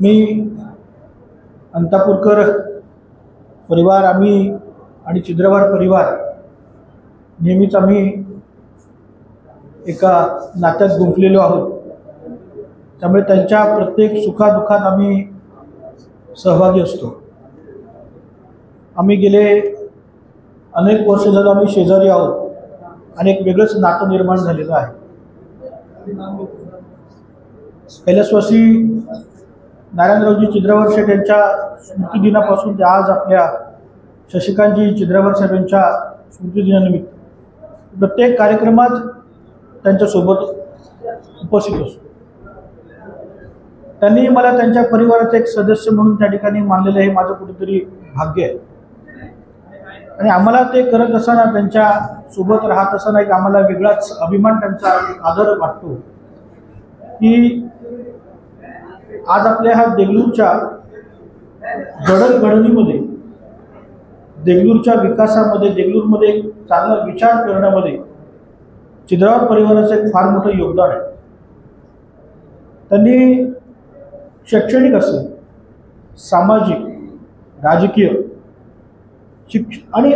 मी अंतापूरकर परिवार आम्ही आणि छिद्रवार परिवार नेहमीच आम्ही एका नात्यात गुंफलेलो आहोत। त्यामुळे त्यांच्या प्रत्येक सुखादुःखात आम्ही सहभागी असतो। आम्ही गेले अनेक वर्ष झालं आम्ही शेजारी आहोत आणि एक वेगळंच नातं निर्माण झालेलं आहे। कैलासवासी नारायणरावजी छिद्रवार साहेब यांच्या स्मृतिदिनापासून ते आज आपल्या शशिकांतजी छिद्रवार साहेब यांच्या स्मृतिदिनानिमित्त प्रत्येक कार्यक्रमात त्यांच्यासोबत उपस्थित असतो। त्यांनी मला त्यांच्या परिवाराचा एक सदस्य म्हणून त्या ठिकाणी मानलेलं हे माझं कुठेतरी भाग्य आहे। आणि आम्हाला ते करत असताना त्यांच्या सोबत राहत असताना एक आम्हाला वेगळाच अभिमान त्यांचा आदर वाटतो की आज आपल्या ह्या देगलूरच्या जडणघडणीमध्ये, देगलूरच्या विकासामध्ये, देगलूरमध्ये एक चांगला विचार करण्यामध्ये छिद्रवार परिवाराचं एक फार मोठं योगदान आहे। त्यांनी शैक्षणिक असेल, सामाजिक, राजकीय, आणि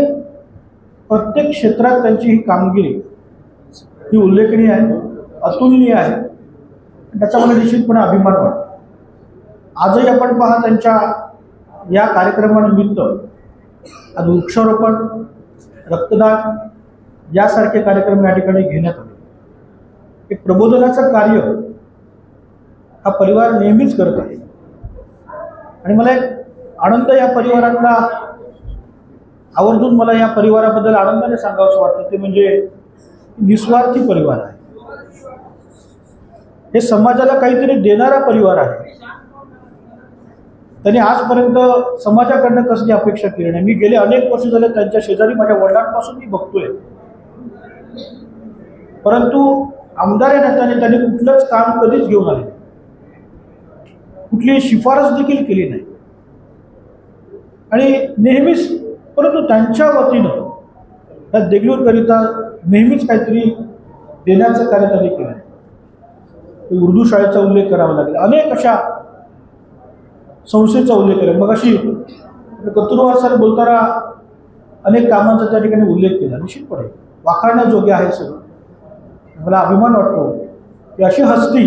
प्रत्येक क्षेत्रात त्यांची ही कामगिरी ही उल्लेखनीय आहे, अतुलनीय आहे। त्याचा मला निश्चितपणे अभिमान वाटतो। आजही आपण पहा त्यांच्या या कार्यक्रमानिमित्त आज वृक्षारोपण, रक्तदान यासारखे कार्यक्रम या ठिकाणी घेण्यात आले। एक प्रबोधनाचं कार्य हा परिवार नेहमीच करत आहे आणि मला एक आनंद या परिवारातला आवर्जून मला या परिवाराबद्दल आनंदाने सांगावंसं वाटतं ते म्हणजे निस्वार्थी परिवार आहे। हे समाजाला काहीतरी देणारा परिवार आहे। त्यांनी आजपर्यंत समाजाकडनं कसली अपेक्षा केली नाही। मी गेले अनेक वर्ष झाले त्यांच्या शेजारी माझ्या वडिलांपासून मी बघतोय, परंतु आमदार या नात्याने त्यांनी कुठलंच काम कधीच घेऊन आले, कुठली शिफारस देखील केली नाही आणि नेहमीच, परंतु त्यांच्या वतीनं त्या देगलूरकरिता नेहमीच काहीतरी देण्याचं कार्य त्यांनी केलं आहे। उर्दू शाळेचा उल्लेख करावा लागेल, अनेक अशा संस्थेचा उल्लेख केला। मग अशी कतुरवार सर बोलताना अनेक कामांचा त्या ठिकाणी उल्लेख केला। निश्चितपणे वाखाणण्याजोगे आहे सगळं। मला अभिमान वाटतो की अशी हस्ती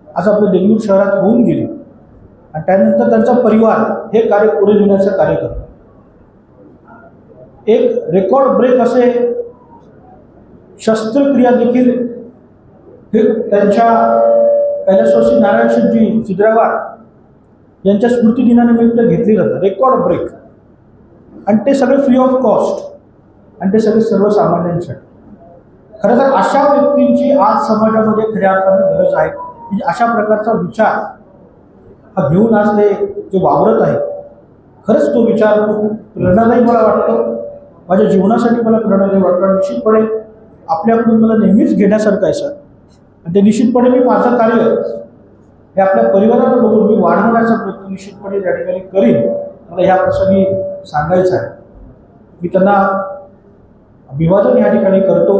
आज आपल्या देगलूर शहरात होऊन गेली आणि त्यानंतर त्यांचा परिवार हे कार्य पुढे नेण्याचं कार्य करतो। एक रेकॉर्ड ब्रेक असे शस्त्रक्रिया देखील हे त्यांच्या कैलासवासी नारायणजी छिद्रवार यांच्या स्मृतिदिनानिमित्त घेतली जातात। रेकॉर्ड ब्रेक, आणि ते सगळे फ्री ऑफ कॉस्ट, आणि ते सगळे सर्वसामान्यांसाठी। खरं तर अशा व्यक्तींची आज समाजामध्ये खऱ्या अर्थाने गरज आहे की अशा प्रकारचा विचार हा घेऊन आज ते जे वावरत आहे, खरंच तो विचार खूप प्रेरणादायी मला वाटतो। माझ्या जीवनासाठी मला प्रेरणादायी वाटतो आणि निश्चितपणे आपल्याकडून मला नेहमीच घेण्यासारखं आहे सर। आणि ते निश्चितपणे मी माझं कार्य हे आपल्या परिवाराला बघून मी वाढवण्याचा प्रयत्न निश्चितपणे या ठिकाणी करीन, मला ह्या प्रसंगी सांगायचं आहे। मी त्यांना अभिवादन या ठिकाणी करतो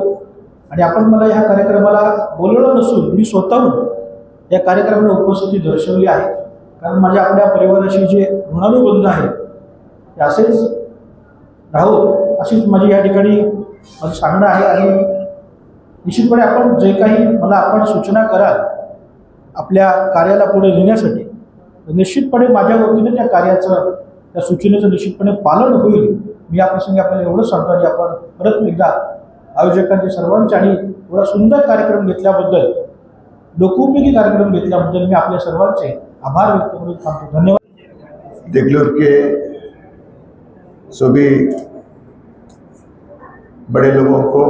आणि आपण मला ह्या कार्यक्रमाला बोलवलं नसून मी स्वतःहून या कार्यक्रमाला उपस्थिती दर्शवली आहे, कारण माझ्या आपल्या परिवाराशी जे ऋणानुबंध आहे ते असेच राहो अशीच माझी या ठिकाणी माझं सांगणं आहे। आणि निश्चितपणे आपण जे काही मला आपण सूचना कराल आपल्या कार्याला पुढे नेण्यासाठी, निश्चितपणे माझ्या वतीने त्या कार्याचं, त्या सूचनेचं निश्चितपणे पालन होईल। मी या प्रसंगी आपल्याला एवढंच सांगतो की आपण परत एकदा आयोजकांचे सर्वांचे आणि एवढा सुंदर कार्यक्रम घेतल्याबद्दल, लोकोपयोगी कार्यक्रम घेतल्याबद्दल मी आपल्या सर्वांचे आभार व्यक्त करून थांबतो। धन्यवाद। देगलूर के सभी बड़े लोगों को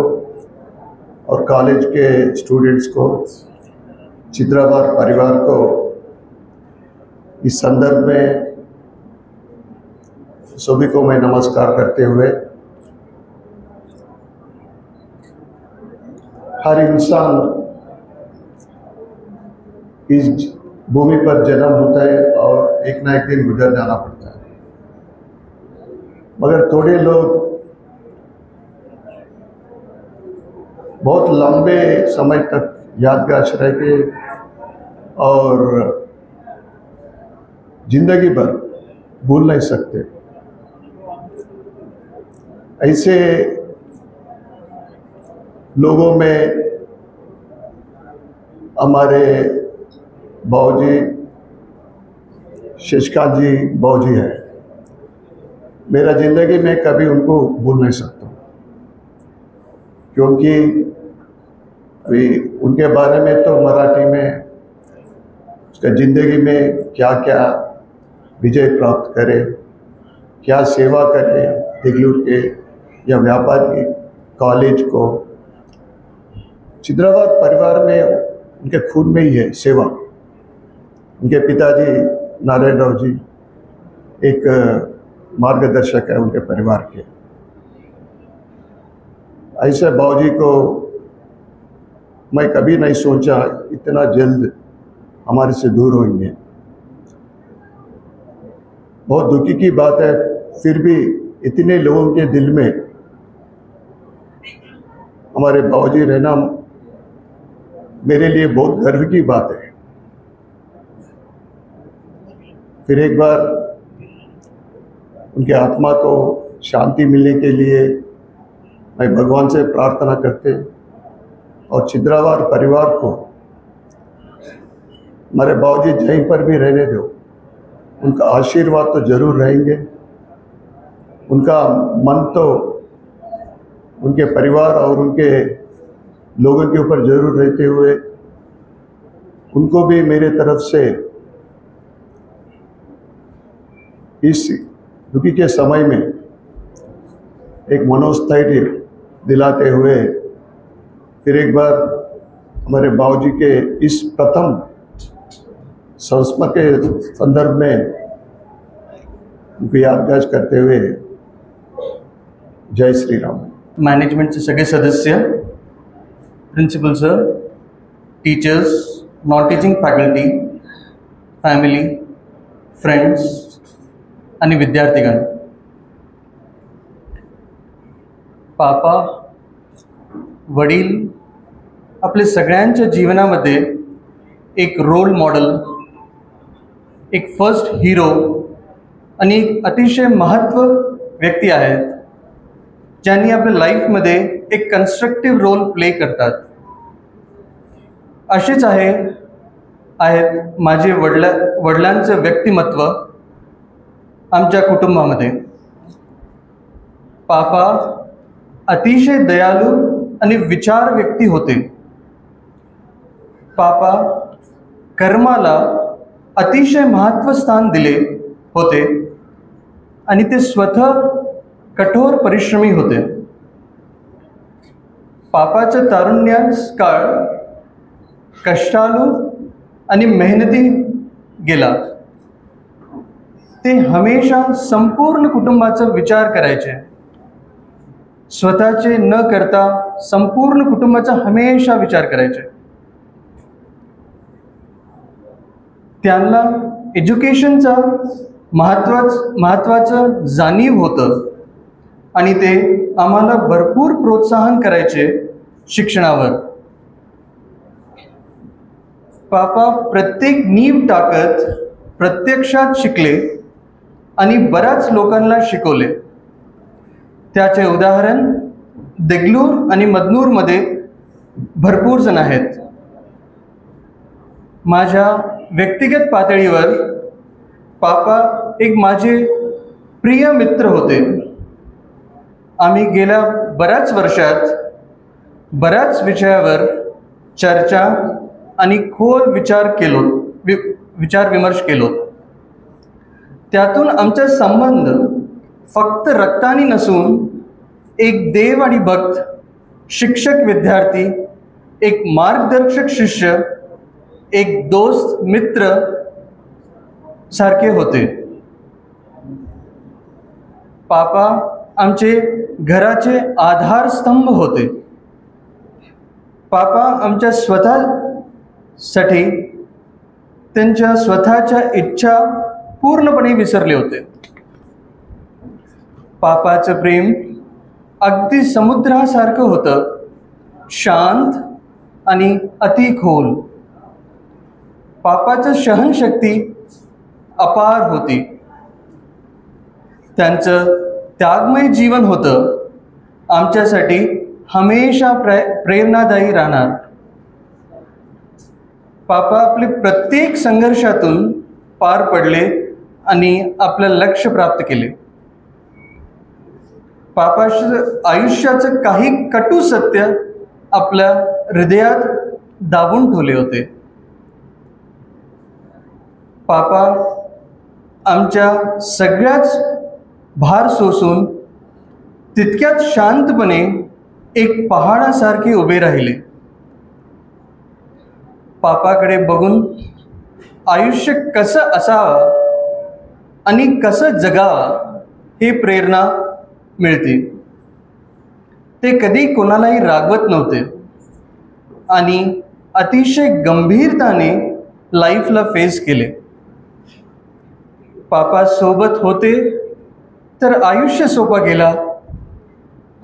और कॉलेज के स्टूडेंट्स को, छिद्रवार परिवार को इस संदर्भ में सभी को मैं नमस्कार करते हुए, हर इंसान इस भूमि पर जन्म होता है और एक ना एक दिन गुजर जाना पड़ता है, मगर थोड़े लोग बहुत लंबे समय तक यादगार रह के और जिंदगी भर भूल नहीं सकते। ऐसे लोगों में हमारे बाबूजी शशिकांत जी बाबूजी है। मेरा ज़िंदगी में कभी उनको भूल नहीं सकता, क्योंकि अभी उनके बारे में तो मराठी में उसका ज़िंदगी में क्या क्या विजय प्राप्त करे, क्या सेवा करे देगलूर के या व्यापारी कॉलेज को। छिद्रावाद परिवार में उनके खून में ही है सेवा। उनके पिताजी नारायण राव जी एक मार्गदर्शक है उनके परिवार के। ऐसे बाबूजी को मैं कभी नहीं सोचा इतना जल्द हमारे से दूर होंगे। बहुत दुखी की बात है, फिर भी इतने लोगों के दिल में हमारे बाबूजी रहना मेरे लिए बहुत गर्व की बात है। फिर एक बार उनके आत्मा को शांति मिलने के लिए मैं भगवान से प्रार्थना करते और छिद्रावाद परिवार को हमारे बाबूजी जहीं पर भी रहने दो, उनका आशीर्वाद तो जरूर रहेंगे। उनका मन तो उनके परिवार और उनके लोगों के ऊपर जरूर रहते हुए उनको भी मेरे तरफ से इस दुखी के समय में एक मनोस्थैर्य दिलाते हुए फिर एक बार हमारे बाबूजी के इस प्रथम संस्मरण के संदर्भ में उनको यादगार करते हुए जय श्री राम। मॅनेजमेंटचे सगळे सदस्य, principal sir, teachers, non teaching faculty, family, friends आणि विद्यार्थीगण, पापा, वडील आपले सगळ्यांच्या जीवनामध्ये एक रोल मॉडेल, एक फर्स्ट हीरो आणि एक अतिशय महत्त्व व्यक्ती आहेत, ज्यांनी आपल्या लाईफमध्ये एक कन्स्ट्रक्टिव्ह रोल प्ले करतात। असेच आहेत माझे वडिलांचं व्यक्तिमत्व आमच्या कुटुंबामध्ये। पापा अतिशय दयाळू आणि विचार व्यक्ती होते। पापा कर्माला अतिशय महत्त्व स्थान दिले होते आणि ते स्वतः कठोर परिश्रमी होते। पापाचं तारुण्याचा काळ कष्टाळू आणि मेहनती गेला। ते हमेशा संपूर्ण कुटुंबाचा विचार करायचे, स्वतःचे न करता संपूर्ण कुटुंबाचा हमेशा विचार करायचे। त्यांना एज्युकेशनचा महत्त्वाचं जाणीव होतं आणि ते आम्हाला भरपूर प्रोत्साहन करायचे शिक्षणावर। पापा प्रत्येक नीव टाकत प्रत्यक्षात शिकले आणि बऱ्याच लोकांना शिकवले। त्याचे उदाहरण देगलूर आणि मदनूरमध्ये भरपूर जण आहेत। माझ्या व्यक्तिगत पातळीवर पापा एक माझे प्रिय मित्र होते। आम्ही गेल्या बऱ्याच वर्षात बऱ्याच विषयावर चर्चा आणि खोल विचार विमर्श केलो। त्यातून आमचा संबंध फक्त रक्तानी नसून एक देव आणि भक्त, शिक्षक विद्यार्थी, एक मार्गदर्शक शिष्य, एक दोस्त मित्र सारखे होते। पापा आमचे घराचे आधारस्तंभ होते। पापा आमच्या स्वतःसाठी त्यांच्या स्वतःच्या इच्छा पूर्णपणे विसरले होते। पापाचं प्रेम अगदी समुद्रासारखं होतं, शांत आणि अति खोल। पापाचं सहनशक्ती अपार होती. त्यांचं त्यागमय जीवन होतं आमच्यासाठी हमेशा प्रेरणादायी राहणार. पापा आपले प्रत्येक संघर्षातून पार पडले आणि आपलं लक्ष्य प्राप्त केले. पापाचं आयुष्याचं काही कटू सत्य आपल्या हृदयात दाबून ठेवले होते. पापा आमच्या सगळ्याच भार सोसून तितक्यात शांतपणे एक पहाडासारखे उभे राहिले. पापाकडे बघून आयुष्य कसं असावं आणि कसं जगावं हे प्रेरणा मिळते. ते कधी कोणालाही रागवत नव्हते आणि अतिशय गंभीरताने लाईफला फेस केले. पापा सोबत होते तर आयुष्य सोपा गेला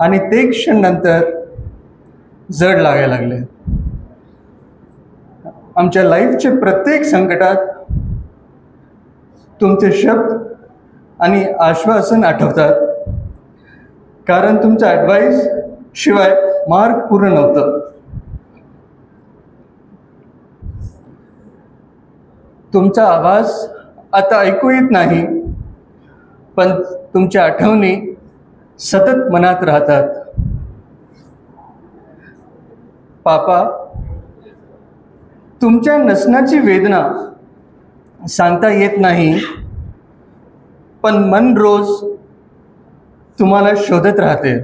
आणि ते क्षण नंतर जड लागायला लागले. आमच्या लाईफच्या प्रत्येक संकटात तुमचे शब्द आणि आश्वासन आठवतात, कारण तुमचा ॲडवाईस शिवाय मार्ग पूर्ण नव्हतं. तुमचा आवाज आता ऐकू येत नाही, पण तुमच्या आठवणी सतत मनात राहतात. पापा, तुमच्या नसण्याची वेदना सांगता येत नाही, पण मन रोज तुम्हाला शोधत राहते.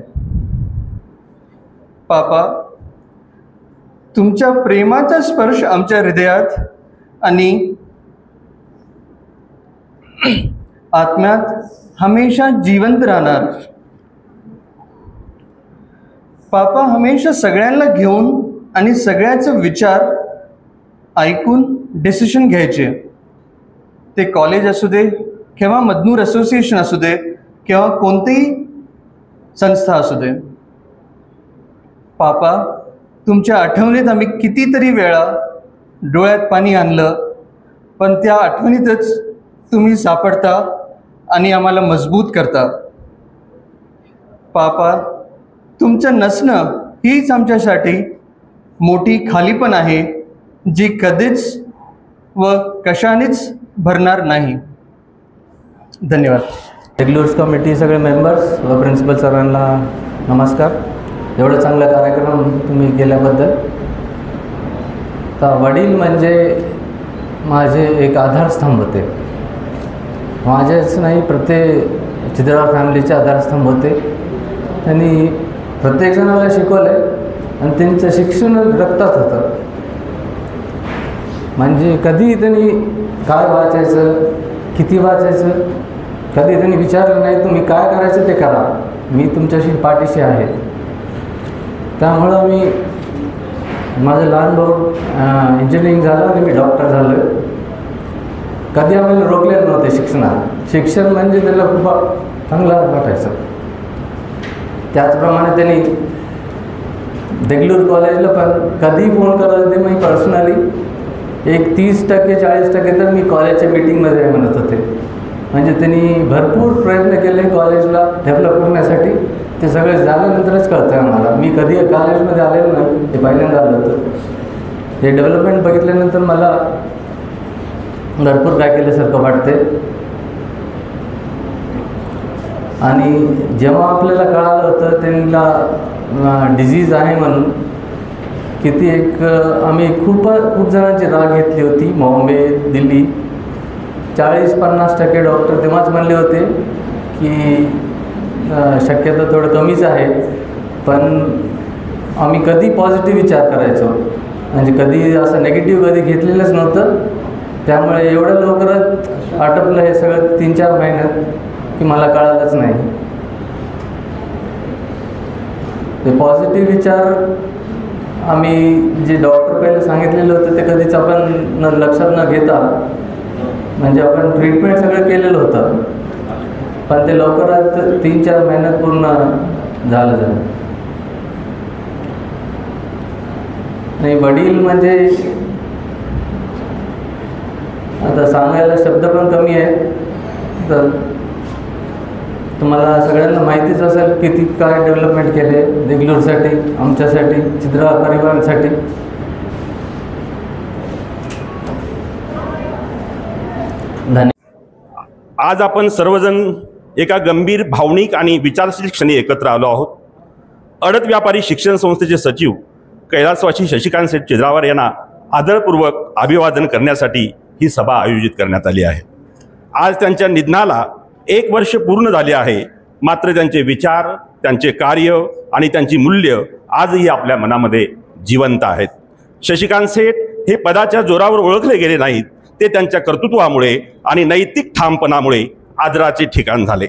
पापा, तुमच्या प्रेमाचा स्पर्श आमच्या हृदयात आणि आत्म्यात हमेशा जिवंत राहणार. पापा हमेशा सगळ्यांना घेऊन आणि सगळ्याचे विचार ऐकून डिसिशन घ्यायचे. ते कॉलेज असू दे किंवा मदनूर असोसिएशन असू दे किंवा कोणतीही संस्था असू दे. पापा, तुमच्या आठवणीत आम्ही कितीतरी वेळा डोळ्यात पाणी आणलं, पण त्या आठवणीतच तुम्ही सापडता आणि आम्हाला मजबूत करता. पापा, तुमचं नसणं हीच आमच्यासाठी मोठी खालीपण आहे, जी कधीच व कशानेच भरणार नाही. धन्यवाद. देगलूर्स कमिटी सगळे मेंबर्स व प्रिन्सिपल सरांना नमस्कार. एवढं चांगला कार्यक्रम तुम्ही केल्याबद्दल. तर वडील म्हणजे माझे एक आधारस्तंभ होते. माझेच नाही, प्रत्येक चित्रकार फॅमिलीचे आधारस्तंभ होते. त्यांनी प्रत्येक जणाला शिकवलं आणि त्यांचं शिक्षण रक्तात होतं. म्हणजे कधी त्यांनी काय वाचायचं, किती वाचायचं, कधी त्यांनी विचारलं नाही तुम्ही काय करायचं ते करा, मी तुमच्याशी पाठीशी आहे. त्यामुळं मी माझं लहान भाऊ इंजिनिअरिंग झालं आणि मी डॉक्टर झालो. कधी आम्हाला रोखलेलं नव्हते शिक्षणात. शिक्षण म्हणजे त्याला खूप चांगलं वाटायचं. त्याचप्रमाणे त्यांनी देगलूर कॉलेजला पण कधी फोन करत होते. मी पर्सनली एक 30% 40% तर मी कॉलेजच्या मीटिंगमध्ये आहे म्हणत होते. म्हणजे त्यांनी भरपूर प्रयत्न केले कॉलेजला डेव्हलप करण्यासाठी. ते सगळे झाल्यानंतरच कळतं आहे आम्हाला. मी कधी कॉलेजमध्ये आलेलो नाही, ते पहिल्यांदा आलं होतं. हे डेव्हलपमेंट बघितल्यानंतर मला भरपूर काय केल्यासारखं वाटते. आणि जेव्हा आपल्याला कळालं होतं त्यांना डिझीज आहे म्हणून, किती एक आम्ही खूप जणांची राग घेतली होती. बॉम्बे, दिल्ली 40-50% डॉक्टर तेव्हाच म्हणले होते की शक्यता थोडं कमीच आहे. पण आम्ही कधी पॉझिटिव्ह विचार करायचो, म्हणजे कधी असं नेगेटिव्ह कधी घेतलेलंच नव्हतं. त्यामुळे एवढं लवकरच आटपलं हे सगळं 3-4 महिन्यात की मला कळालंच नाही. ते पॉझिटिव्ह विचार आम्ही जे डॉक्टर पहिले सांगितलेलं होतं ते कधीच आपण लक्षात न घेता, म्हणजे आपण ट्रीटमेंट सगळं केलेलं होतं, पण ते लवकरात 3-4 महिन्यात पूर्ण झालं. नाही, वडील म्हणजे आता सांगायला शब्द पण कमी आहेत. तर तुम्हाला सगळ्यांना माहितीच असेल किती काय डेव्हलपमेंट केले देगलूरसाठी, आमच्यासाठी, चित्रा परिवारासाठी. धन्यवाद. आज आपण सर्वजण एका गंभीर, भावनिक आणि विचारशील क्षणी एकत्र आलो आहोत. अडत व्यापारी शिक्षण संस्थेचे सचिव कैलासवासी शशिकांत सेठ चिद्रावार यांना आदरपूर्वक अभिवादन करण्यासाठी ही सभा आयोजित करण्यात आली आहे. आज त्यांच्या निधनाला 1 वर्ष पूर्ण झाले आहे. मात्र त्यांचे विचार, त्यांचे कार्य आणि त्यांची मूल्य आजही आपल्या मनामध्ये जिवंत आहेत. शशिकांत सेठ हे पदाच्या जोरावर ओळखले गेले नाहीत, ते त्यांच्या कर्तृत्वामुळे आणि नैतिक ठामपणामुळे आदराचे ठिकाण झाले.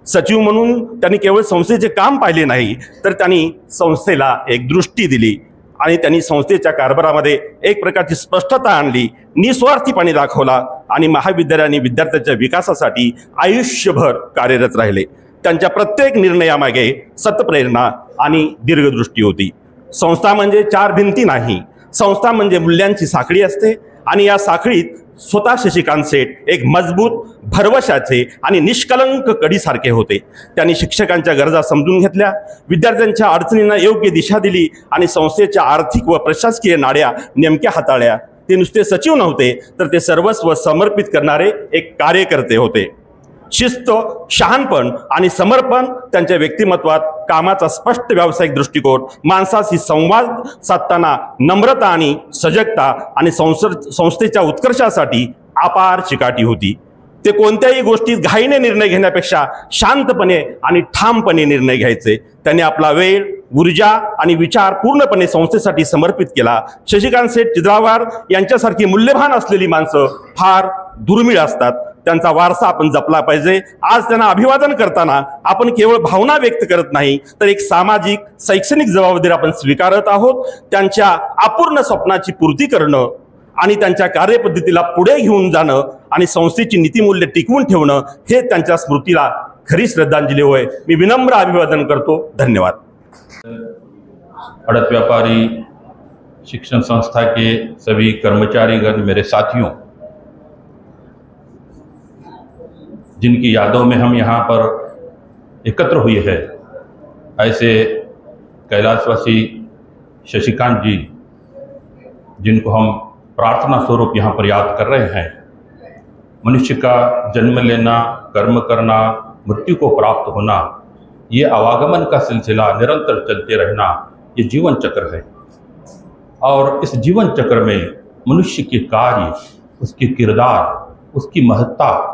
सचिव म्हणून त्यांनी केवळ संस्थेचे काम पाहिले नाही, तर त्यांनी संस्थेला एक दृष्टी दिली आणि त्यांनी संस्थेच्या कारभारामध्ये एक प्रकारची स्पष्टता आणली, निस्वार्थीपणे दाखवला आणि महाविद्यालयाने विद्यार्थ्यांच्या विकासासाठी आयुष्यभर कार्यरत राहिले. त्यांच्या प्रत्येक निर्णयामागे सत्प्रेरणा आणि दीर्घदृष्टी होती. संस्था म्हणजे 4 भिंती नाही, संस्था म्हणजे मूल्यांची साखळी असते आणि या साखळीत स्वतः शशिकांत सेठ एक मजबूत, भरवशाचे आणि निष्कलंक कडीसारखे होते. त्यांनी शिक्षकांच्या गरजा समजून घेतल्या, विद्यार्थ्यांच्या अडचणींना योग्य दिशा दिली आणि संस्थेच्या आर्थिक व प्रशासकीय नाड्या नेमक्या हाताळल्या. ते नुसते सचिव नव्हते, तर ते सर्वस्व समर्पित करणारे एक कार्यकर्ते होते. शिस्त, शहाणपण आणि समर्पण त्यांच्या व्यक्तिमत्वात, कामाचा स्पष्ट व्यावसायिक दृष्टिकोन, माणसाशी संवाद साधताना नम्रता आणि सजगता आणि संस्थेच्या उत्कर्षासाठी अपार चिकाटी होती. ते कोणत्याही गोष्टीत घाईने निर्णय घेण्यापेक्षा शांतपणे आणि ठामपणे निर्णय घ्यायचे. त्यांनी आपला वेळ, ऊर्जा आणि विचार पूर्णपणे संस्थेसाठी समर्पित केला. शशिकांत सेठ चिद्रावार यांच्यासारखी मूल्यवान असलेली माणसं फार दुर्मिळ असतात. त्यांचा वारसा आपण जपला पाहिजे. आज त्यांना अभिवादन करताना आपण केवळ भावना व्यक्त करत नाही, तर एक सामाजिक, शैक्षणिक जबाबदारी आपण स्वीकारत आहोत. त्यांच्या अपूर्ण स्वप्नाची पूर्ती करणं आणि त्यांच्या कार्यपद्धतीला पुढे घेऊन जाणं आणि संस्थेची नीतिमूल्य टिकवून ठेवणं हे त्यांच्या स्मृतीला खरी श्रद्धांजली होय. मी विनम्र अभिवादन करतो. धन्यवाद. अड़त व्यापारी शिक्षण संस्था के सभी कर्मचारीगण, मेरे साथियों, जिनकी यादों में हम यहाँ पर एकत्र हुए हैं, ऐसे कैलाशवासी शशिकांत जी, जिनको हम प्रार्थना स्वरूप यहाँ पर याद कर रहे हैं. मनुष्य का जन्म लेना, कर्म करना, मृत्यु को प्राप्त होना, ये आवागमन का सिलसिला निरंतर चलते रहना, ये जीवन चक्र है. और इस जीवन चक्र में मनुष्य के कार्य, उसके किरदार, उसकी महत्ता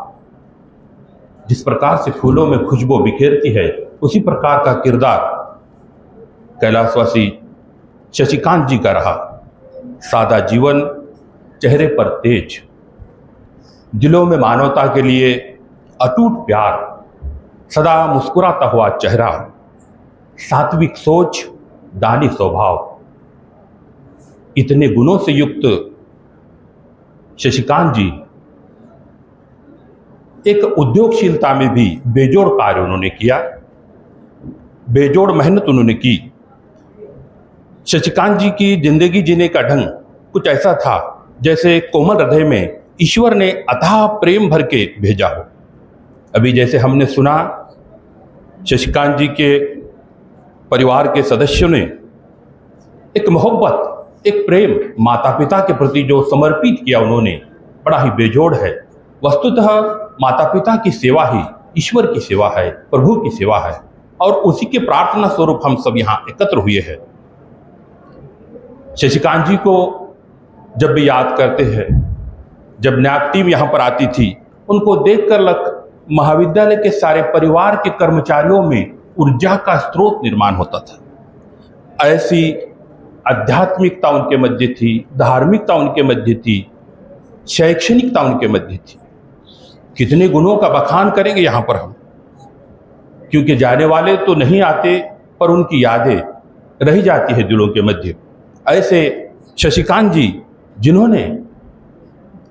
जिस प्रकार से फूलों में खुशबू बिखेरती है, उसी प्रकार का किरदार कैलाशवासी शशिकांत जी का रहा. सादा जीवन, चेहरे पर तेज, दिलों में मानवता के लिए अटूट प्यार, सदा मुस्कुराता हुआ चेहरा, सात्विक सोच, दानी स्वभाव, इतने गुणों से युक्त शशिकांत जी एक उद्योगशीलता में भी बेजोड़ कार्य उन्होंने किया, बेजोड़ मेहनत उन्होंने की. शशिकांत जी की जिंदगी जीने का ढंग कुछ ऐसा था जैसे कोमल हृदय में ईश्वर ने अथाह प्रेम भर के भेजा हो. अभी जैसे हमने सुना, शशिकांत जी के परिवार के सदस्यों ने एक मोहब्बत, एक प्रेम माता पिता के प्रति जो समर्पित किया उन्होंने, बड़ा ही बेजोड़ है. वस्तुतः माता पिता की सेवा ही ईश्वर की सेवा है, प्रभु की सेवा है, और उसी के प्रार्थना स्वरूप हम सब यहाँ एकत्र हुए हैं. शशिकांत जी को जब भी याद करते हैं, जब नैक टीम यहाँ पर आती थी, उनको देखकर महाविद्यालय के सारे परिवार के कर्मचारियों में ऊर्जा का स्रोत निर्माण होता था. ऐसी आध्यात्मिकता उनके मध्य थी, धार्मिकता उनके मध्य थी, शैक्षणिकता उनके मध्य थी. कितने गुणों का बखान करेंगे यहाँ पर हम, क्योंकि जाने वाले तो नहीं आते, पर उनकी यादें रह जाती है दिलों के मध्य. ऐसे शशिकांत जी, जिन्होंने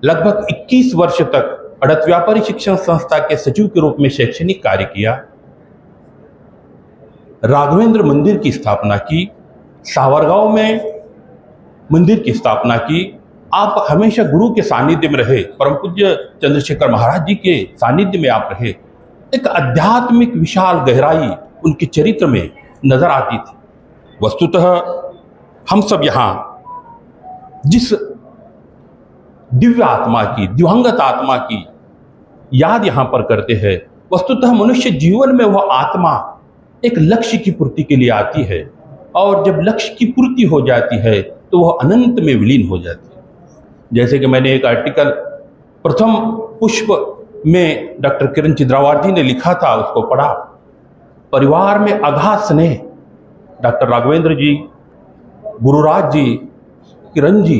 लगभग 21 वर्ष तक अड़त व्यापारी शिक्षण संस्था के सचिव के रूप में शैक्षणिक कार्य किया, राघवेंद्र मंदिर की स्थापना की, सावरगांव में मंदिर की स्थापना की, आप हमेशा गुरु के सानिध्य में रहे, परम पूज्य चंद्रशेखर महाराज जी के सानिध्य में आप रहे। एक आध्यात्मिक विशाल गहराई उनके चरित्र में नजर आती थी। वस्तुतः हम सब यहाँ जिस दिव्य आत्मा की, दिवंगत आत्मा की याद यहाँ पर करते हैं, वस्तुतः मनुष्य जीवन में वह आत्मा एक लक्ष्य की पूर्ति के लिए आती है, और जब लक्ष्य की पूर्ति हो जाती है तो वह अनंत में विलीन हो जाती है। जैसे कि मैंने एक आर्टिकल प्रथम पुष्प में डॉक्टर किरण चिद्रावार जी ने लिखा था, उसको पढ़ा। परिवार में अगाध स्नेह, डॉक्टर राघवेंद्र जी, गुरुराज जी, किरण जी,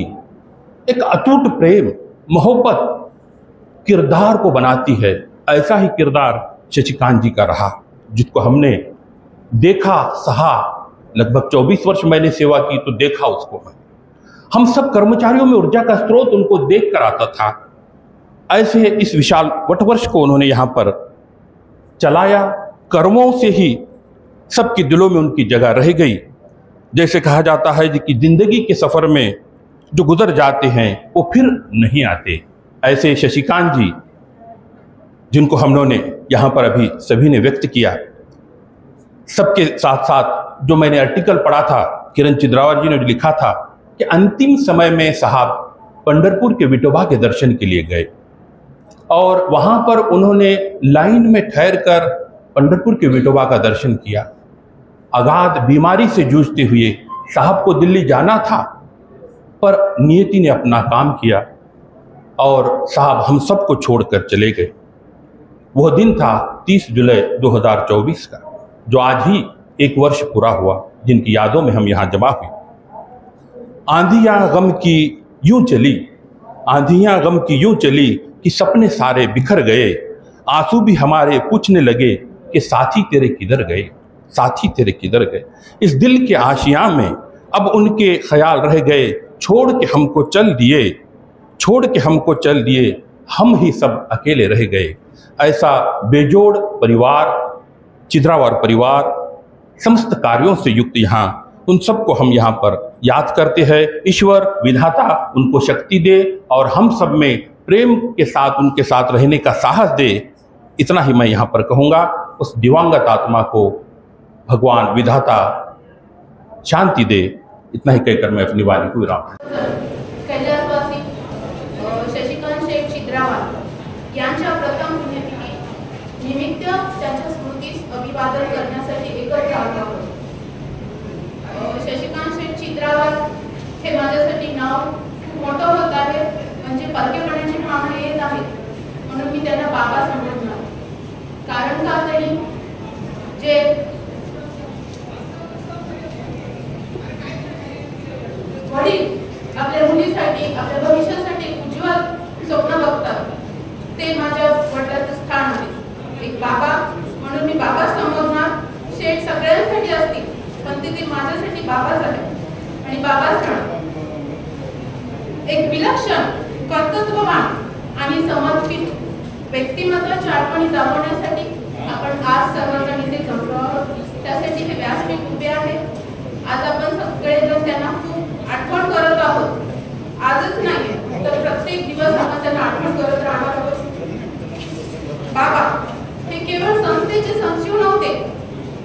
एक अटूट प्रेम मोहब्बत किरदार को बनाती है। ऐसा ही किरदार शशिकांत जी का रहा, जिसको हमने देखा, सहा। लगभग 24 वर्ष मैंने सेवा की तो देखा उसको। हम सब कर्मचारियों में ऊर्जा का स्रोत उनको देख कर आता था। ऐसे इस विशाल वटवर्ष को उन्होंने यहाँ पर चलाया। कर्मों से ही सबके दिलों में उनकी जगह रह गई। जैसे कहा जाता है कि जिंदगी के सफर में जो गुजर जाते हैं वो फिर नहीं आते। ऐसे शशिकांत जी, जिनको हमने यहाँ पर अभी सभी ने व्यक्त किया, सबके साथ साथ जो मैंने आर्टिकल पढ़ा था, किरण चिद्रावर जी ने लिखा था कि अंतिम समय में साहब पंढरपुर के विठोबा के दर्शन के लिए गए, और वहाँ पर उन्होंने लाइन में ठहर कर पंढरपुर के विठोबा का दर्शन किया। अगाध बीमारी से जूझते हुए साहब को दिल्ली जाना था, पर नियति ने अपना काम किया और साहब हम सबको छोड़कर चले गए। वह दिन था 30 जुलाई 2024 का, जो आज ही 1 वर्ष पूरा हुआ, जिनकी यादों में हम यहाँ जमा हुए। आंधियां गम की यूं चली, आंधियां गम की यूं चली कि सपने सारे बिखर गए। आंसू भी हमारे पूछने लगे कि साथी तेरे किधर गए, साथी तेरे किधर गए। इस दिल के आशियां में अब उनके ख्याल रह गए। छोड़ के हमको चल दिए, छोड़ के हमको चल दिए, हम ही सब अकेले रह गए। ऐसा बेजोड़ परिवार, चिद्रावार परिवार, समस्त कार्यों से युक्त यहाँ उन सबको हम यहाँ पर याद करते हैं। ईश्वर विधाता उनको शक्ति दे और हम सब में प्रेम के साथ उनके साथ रहने का साहस दे। इतना ही मैं यहाँ पर कहूँगा। उस दिवंगत आत्मा को भगवान विधाता शांति दे। इतना ही कहकर मैं अपनी वाणी को विराम। कैलासवासी शशिकांत शेठ चिद्रावार यांच्या प्रथम पुण्यतिथी निमित्त त्यांच्या स्मृतीस अभिवादन करण्यासाठी एकत्र आलो आहोत। शशिकांत शेठ चिद्रावार हे माझ्यासाठी नाव खूप मोठं होत आहे, म्हणजे परकेपणाची भावना येत आहे, म्हणून मी त्यांना बाबा समजणार। कारण का तरी जे वडील आपल्या मुलीसाठी, आपल्या भविष्यासाठी उज्ज्वल स्वप्न बघतात, ते माझ्या वडिलांचं स्थान आहे। एक बाबा म्हणून मी बाबा समजणार। शेठ सगळ्यांसाठी असतील, पण ते माझ्यासाठी बाबाच आहे आणि बाबाच राहणार। एक विलक्षण, कर्तृत्ववान आणि समर्पित व्यक्तिमत्वाची आठवणी जगवण्यासाठी आपण आज सर्वजण इथे जमलो आहोत। त्यासाठी हे व्यासपीठ उभे आहे। आज आपण सगळेजण त्यांना खूप आठवण करत आहोत। आजच नाही तर प्रत्येक दिवस आपण त्यांना आठवण करत राहणार आहोत। बाबा हे केवळ संस्थेचे सचिव नव्हते,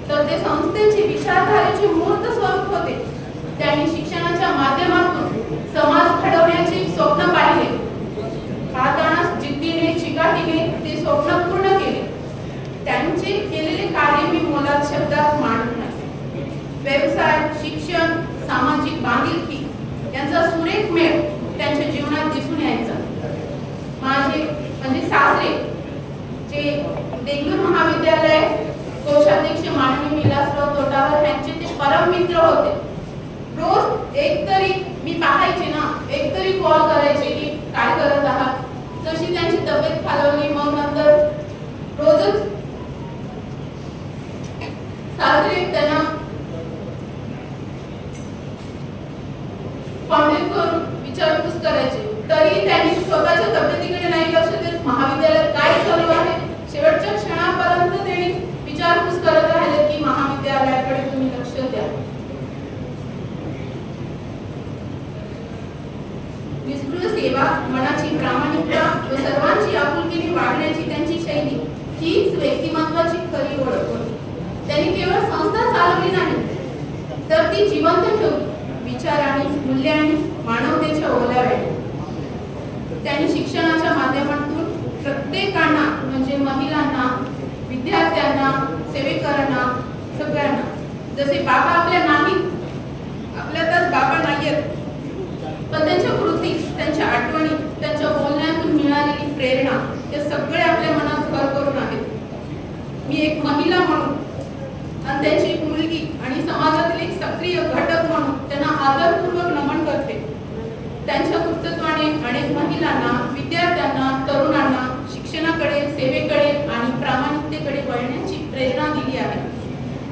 तर ते संस्थेची विचारधारेचे मूर्त स्वरूप होते। त्यांनी शिक्षणाच्या माध्यमातून समाज घडवण्याचे स्वप्न पाहिले। हाताळण्यास जिद्दीने, चिकाटीने ते स्वप्न पूर्ण केले। त्यांचे केलेले कार्य मी मोलात शब्दात मांडत नाही। व्यवसाय, शिक्षण, सामाजिक बांधिलकी यांचा सुरेख मेळ त्यांच्या जीवनात दिसून यायचा। माझे म्हणजे सासरे जे देगलूर महाविद्यालय कोषाध्यक्ष माननीय विलासराव तोटावर यांचे ते परम मित्र होते। रोज एकतरी मी पाहायचे ना, एकतरी कॉल करायचे की काय करत आहात। जशी त्यांची तब्येत खालवली, मग नंतर रोजच सासरे त्यांना कॉन्टॅक्ट करून विचारपूस करायचे, तरी त्यांनी स्वतःच्या तब्येतीकडे नाही लक्ष देत। महाविद्यालयात काय चालू आहे शेवटच्या क्षणापर्यंत त्यांनी विचारपूस करत राहिले की महाविद्यालयाकडे तुम्ही लक्ष द्या। विस्मृत त्यांनी केवळ संस्था चालवली नाही, तर ती जिवंत ठेवली विचारांनी, मूल्यांनी, मानवतेच्या ओलाव्याने. त्यांनी शिक्षणाच्या माध्यमातून प्रत्येकांना, म्हणजे महिलांना, विद्यार्थ्यांना, सेवेकरांना, सगळ्यांना, जसे बाबा आपल्या नाहीत, आपल्यातच बाबा नाहीत, पण त्यांच्या कृती, त्यांच्या आठवणी, त्यांच्या बोलण्यातून मिळालेली प्रेरणा, हे सगळे आपल्या मनात घर करून आहेत. मी एक महिला म्हणून आणि त्यांची एक मुलगी आणि समाजातील एक सक्रिय घटक म्हणून त्यांना आदरपूर्वक नमन करते. त्यांच्या कर्तृत्वाने अनेक महिलांना, विद्यार्थ्यांना, तरुणांना शिक्षणाकडे, सेवेकडे आणि प्रामाणिकतेकडे वळण्याची प्रेरणा दिली आहे.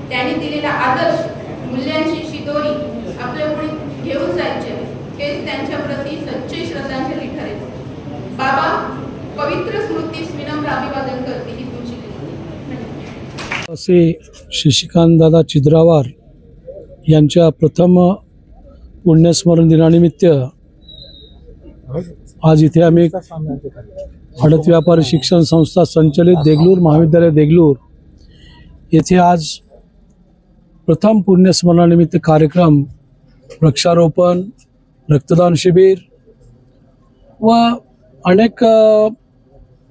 त्यांनी दिलेला आदर्श, मूल्यांची शिदोरी आपल्या पुढे घेऊन जायचे, हेच त्यांच्या प्रती सच्ची श्रद्धांजली ठरेल. बाबा, पवित्र स्मृतीस विनम्र अभिवादन करते. ही तुमची विनंती. असे शशिकांत दादा चिद्रावार यांच्या प्रथम पुण्यस्मरण दिनानिमित्त आज इथे आम्ही हडत व्यापारी शिक्षण संस्था संचलित देगलूर महाविद्यालय देगलूर येथे आज प्रथम पुण्यस्मरणानिमित्त कार्यक्रम, वृक्षारोपण, रक्तदान शिबिर व अनेक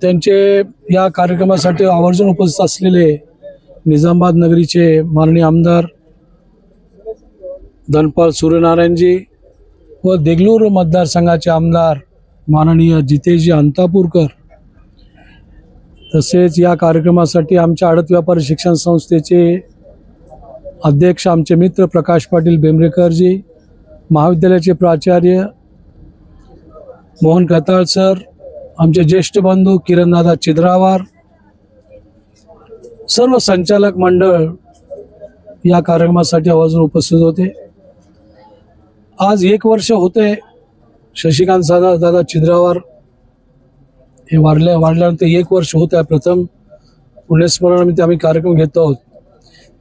त्यांचे या कार्यक्रमासाठी आवर्जून उपस्थित असलेले निजामाबाद नगरीचे माननीय आमदार धनपाल सूर्यनारायणजी व देगलूर मतदारसंघाचे आमदार माननीय जितेशजी अंतापूरकर, तसेच या कार्यक्रमासाठी आमच्या हडत व्यापारी शिक्षण संस्थेचे अध्यक्ष आमचे मित्र प्रकाश पाटील बेंबरेकरजी, महाविद्यालयाचे प्राचार्य मोहन खताळ सर, आमचे ज्येष्ठ बंधू किरणदादा चिद्रावार, सर्व संचालक मंडळ या कार्यक्रमासाठी आवर्जून उपस्थित होते. आज 1 वर्ष होते शशिकांत दादा चिद्रावार हे वाढल्यानंतर 1 वर्ष होत आहे. प्रथम पुण्यस्मरणानिमित्त आम्ही कार्यक्रम घेत आहोत.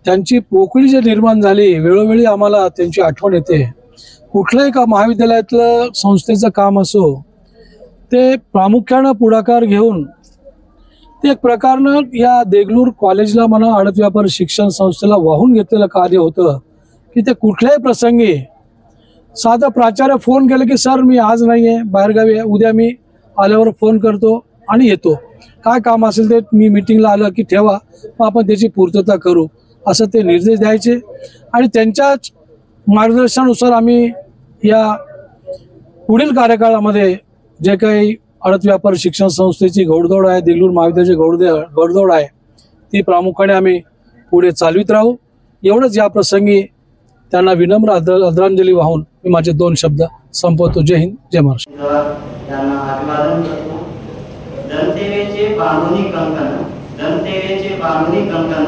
त्यांची पोकळी जी निर्माण झाली, वेळोवेळी आम्हाला त्यांची आठवण येते. कुठलंही का महाविद्यालयातलं संस्थेचं काम असो, ते प्रामुख्यानं पुढाकार घेऊन ते एक प्रकारनं या देगलूर कॉलेजला म्हणा, हडत व्यापारी शिक्षण संस्थेला वाहून घेतलेलं कार्य होतं की ते कुठल्याही प्रसंगी साधा प्राचार्य फोन केलं की सर मी आज नाही आहे, बाहेरगावी आहे, उद्या मी आल्यावर फोन करतो आणि येतो, काय काम असेल ते मी मीटिंगला आलं की ठेवा, मग आपण त्याची पूर्तता करू, असं ते निर्देश द्यायचे. आणि त्यांच्याच मार्गदर्शनानुसार आम्ही या पुढील कार्यकाळामध्ये जे काही हडत व्यापारी शिक्षण संस्थेची घोडदौड आहे, देगलूर महाविद्यालयाची घोडदौड आहे, ती प्रामुख्याने आम्ही पुढे चालवित राहू. एवढंच या प्रसंगी त्यांना विनम्र आदरांजली वाहून मी माझे 2 शब्द संपवतो. जय हिंद, जय महाराष्ट्र. त्यांना अभिवादन करतो. जनसेवेचे बांधुनी कंकण, जनसेवेचे बांधुनी कंकण,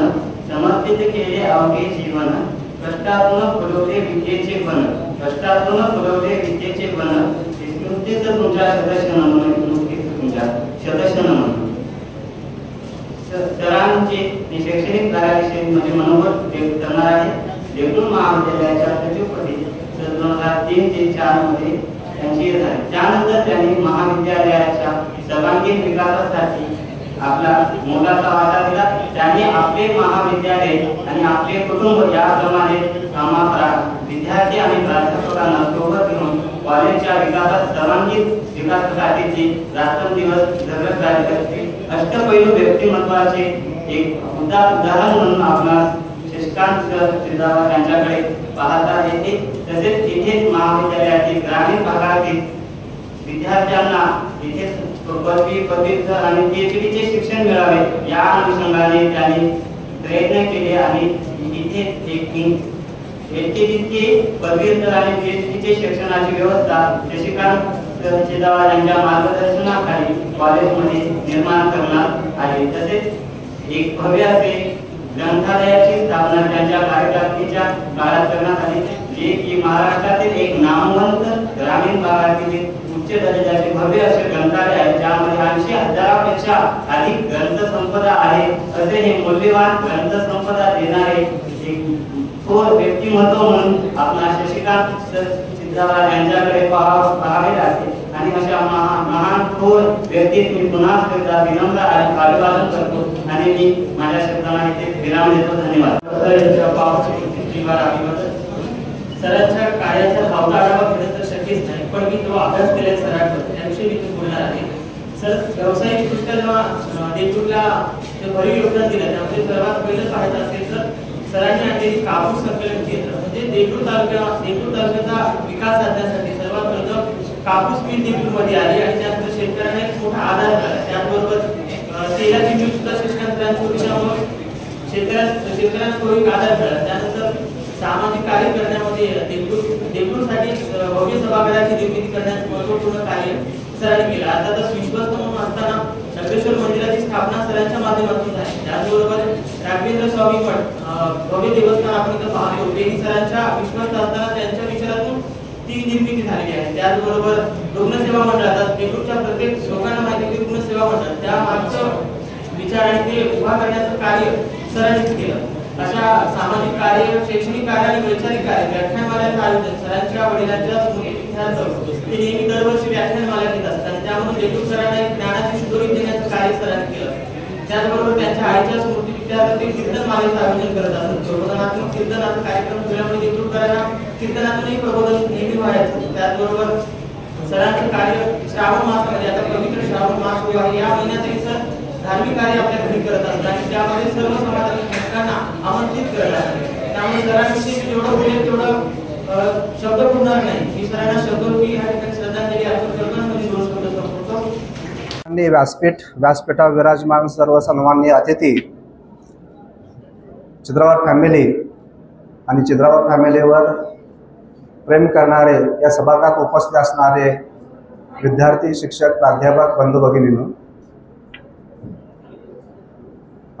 समर्पित केले अवघे जीवन, कष्टातून फुलवले विद्येचे बन, कष्टातून फुलवले विद्येचे बन, स्मृतीच तुमच्या सदस्य नमन, स्मृतीच तुमच्या सदस्य नमन. सरांचे शैक्षणिक कार्याविषयी म्हणजे मनोगत व्यक्त करणार आहे. देगलूर महाविद्यालयाच्या सचिवपदी 2003 ते 4 मध्ये त्यांची झाली. त्यानंतर त्यांनी महाविद्यालयाच्या सर्वांगीण विकासासाठी आपला मोलाचा वाटा दिला. त्यांनी आपले महाविद्यालय आणि आपले कुटुंब याप्रमाणे विद्यार्थी आणि प्राध्यापकांना सोबत घेऊन कॉलेजच्या विकासात सर्वांगीण विकासासाठीची रात्रंदिवस झगडत राहिले. अष्टपैलू व्यक्तिमत्वाचे एक उदाहरण म्हणून आपणास शशिकांत चिद्रावार यांच्याकडे पाहता येते. तसेच इथेच महाविद्यालयातील ग्रामीण भागातील विद्यार्थ्यांना इथे पदवी, पदव्युत्तर आणि पीएचडीचे शिक्षण मिळावे या अनुषंगाने त्यांनी प्रयत्न केले आणि इथे पदव्युत्तर आणि पीएचडीचे शिक्षणाची व्यवस्था शशिकांत चिद्रावार यांच्या मार्गदर्शनाखाली कॉलेजमध्ये निर्माण करण्यात आली. तसेच एक भव्य असे ग्रंथालयाची स्थापना त्यांच्या कार्यकाळाच्या काळात करण्यात आली, जे की महाराष्ट्रातील एक नामवंत ग्रामीण भागातील उच्च दर्जाचे भव्य असे ग्रंथालय आहे, ज्यामध्ये 80,000पेक्षा अधिक ग्रंथसंपदा आहे. असे हे मूल्यवान ग्रंथसंपदा देणारे एक थोर व्यक्तिमत्व म्हणून आपला शशिकांत चिद्रावार यांच्याकडे पाहावे लागते. आणि अशा महान थोर व्यक्तीत मी पुन्हा एकदा विनम्र अभिवादन करतो आणि मी माझ्या शब्दांना इथे विराम देतो. धन्यवाद. यांच्या पावसाळ्यात अभिवादन. सरांच्या कार्याचा धावता आढावा घेणं तर शक्यच नाही, पण मी जो अभ्यास केला सरांवर त्याविषयी मी बोलणार आहे. सर, व्यावसायिकदृष्ट्या जेव्हा देशूरला भरीव योगदान दिलं त्यामध्ये सर्वात पहिलं पाहायचं असेल तर सरांनी आणलेली कापूस संकलन केंद्र म्हणजे देशूर तालुक्याचा विकास साधण्यासाठी सर्वात प्रथम कापूस मिल देशूरमध्ये आली आणि त्यानंतर शेतकऱ्यांना एक मोठा आधार मिळाला. त्याचबरोबर तेलाची मिल सुद्धा शेतकऱ्यांच्या शेतकऱ्यांना आधार मिळाला. त्यानंतर सामाजिक कार्य करण्यामध्ये देशूरसाठी भव्य सभागृहाची निर्मिती करण्यात महत्वपूर्ण कार्य सरांनी केलं. अर्थातच विश्वस्त म्हणून असताना डबेश्वर मंदिराची स्थापना सरांच्या माध्यमातून झाली. त्याचबरोबर राघवेंद्र स्वामी मठ भव्य देवस्थान आपण इथं पाहतो तेही सरांच्या विश्वस्त असताना त्यांच्या विचारातून ती निर्मिती झालेली आहे. त्याचबरोबर रुग्णसेवा मंडळात देशूरच्या प्रत्येक लोकांना माहिती की रुग्णसेवा मंडळ त्या मागचं विचार आणि ते उभा करण्याचं कार्य सरांनीच केलं. अशा सामाजिक कार्य, शैक्षणिक कार्य आणि वैचारिक कार्य व्याख्यानमालाचं आयोजन सरांच्या वडिलांच्या स्मृतिप्रित्यर्थ ते नेहमी दरवर्षी व्याख्यानमाला घेत असतात आणि त्यामधून देशूरकरांना एक ज्ञानाची सुधोरी देण्याचं कार्य सरांनी केलं. त्याचबरोबर त्यांच्या आईच्या स्मृतिप्रित्यर्थ ते कीर्तनमालेचं आयोजन करत असतात. प्रबोधनात्मक कीर्तनाचा कार्यक्रम ठेवल्यामुळे देशूरकरांना कीर्तनातूनही प्रबोधन नेहमी व्हायचं. त्याचबरोबर सरांचं कार्य श्रावण मासामध्ये आता पवित्र श्रावण मास सुरू आहे या महिन्यातही सर धार्मिक कार्य आपल्या घरी करत असतात आणि त्यामध्ये सर्व समाजातील घटकांना आमंत्रित करत असतात. त्यामुळे सरांविषयी जेवढं बोलेल तेवढं शब्द बोलणार नाही. मी सरांना शब्दोपी या ठिकाणी श्रद्धांजली अर्पण करतो आणि 2 शब्द संपवतो. व्यासपीठावर विराजमान सर्व सन्माननीय अतिथी, चिद्रावर फॅमिली आणि चिद्रावर फॅमिलीवर प्रेम करणारे या सभागृहात उपस्थित असणारे विद्यार्थी, शिक्षक, प्राध्यापक, बंधू भगिनींनो,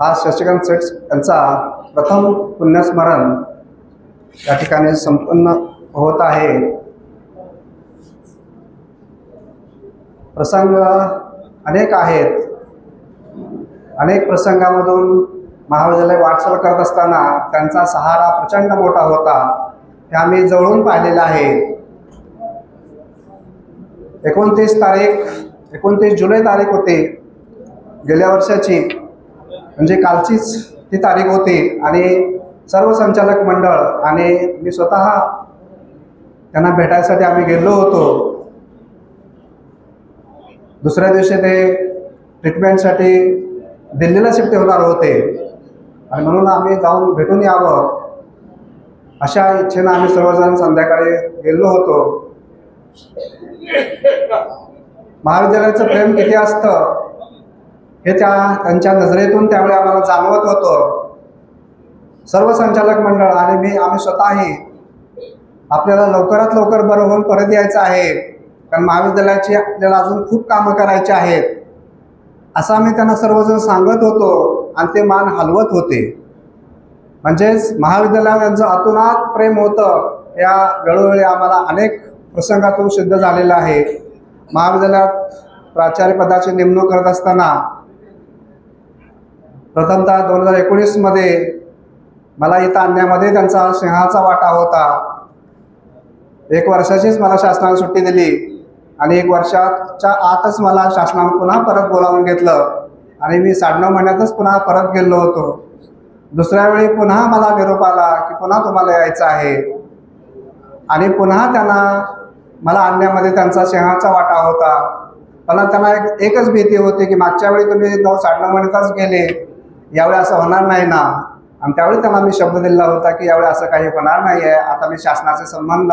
आज शशिकांत सेठ यांचा प्रथम पुण्यस्मरण या ठिकाणी संपन्न होत आहे. प्रसंग अनेक आहेत. अनेक प्रसंगामधून महाविद्यालय वाटचाल करत असताना त्यांचा सहारा प्रचंड मोठा होता हे आम्ही जवळून पाहिलेलं आहे. 29 जुलै तारीख होती गेल्या वर्षाची, म्हणजे कालचीच ती तारीख होती आणि सर्व संचालक मंडळ आणि मी स्वतः त्यांना भेटायसाठी आम्ही गेलो होतो. दुसऱ्या दिवशी ते ट्रीटमेंटसाठी दिल्लीला शिफ्ट होणार होते आणि म्हणून आम्ही जाऊन भेटून यावं अशा इच्छेनं आम्ही सर्वजण संध्याकाळी गेलो होतो. महाविद्यालयाचं प्रेम किती असतं हे त्यांच्या नजरेतून त्यावेळी आम्हाला जाणवत होतं. सर्व संचालक मंडळ आणि आम्ही स्वतःही आपल्याला लवकरात लवकर बरं होऊन परत यायचं आहे, कारण महाविद्यालयाची आपल्याला अजून खूप कामं करायची आहेत असं आम्ही त्यांना सर्वजण सांगत होतो आणि ते मान हलवत होते. म्हणजेच महाविद्यालयावर यांचं अतोनात प्रेम होतं या वेळोवेळी आम्हाला अनेक प्रसंगातून सिद्ध झालेलं आहे. महाविद्यालयात प्राचार्य पदाची नेमणूक करत असताना प्रथमतः 2019 मला इथं आणण्यामध्ये त्यांचा सिंहाचा वाटा होता. 1 वर्षाचीच मला शासनाने सुट्टी दिली आणि 1 वर्षाच्या आतच मला शासनाने पुन्हा परत बोलावून घेतलं आणि मी 9.5 महिन्यातच पुन्हा परत गेलो होतो. दुसऱ्या वेळी पुन्हा मला निरोप आला की पुन्हा तुम्हाला यायचं आहे आणि पुन्हा त्यांना मला आणण्यामध्ये त्यांचा सिंहाचा वाटा होता. पण त्यांना एकच भीती होती की मागच्या वेळी तुम्ही 9.5 महिन्यातच गेले, यावेळी असं होणार नाही ना. आणि त्यावेळी त्यांना मी शब्द दिला होता की यावेळी असं काही होणार नाही आहे. आता मी शासनाचे संबंध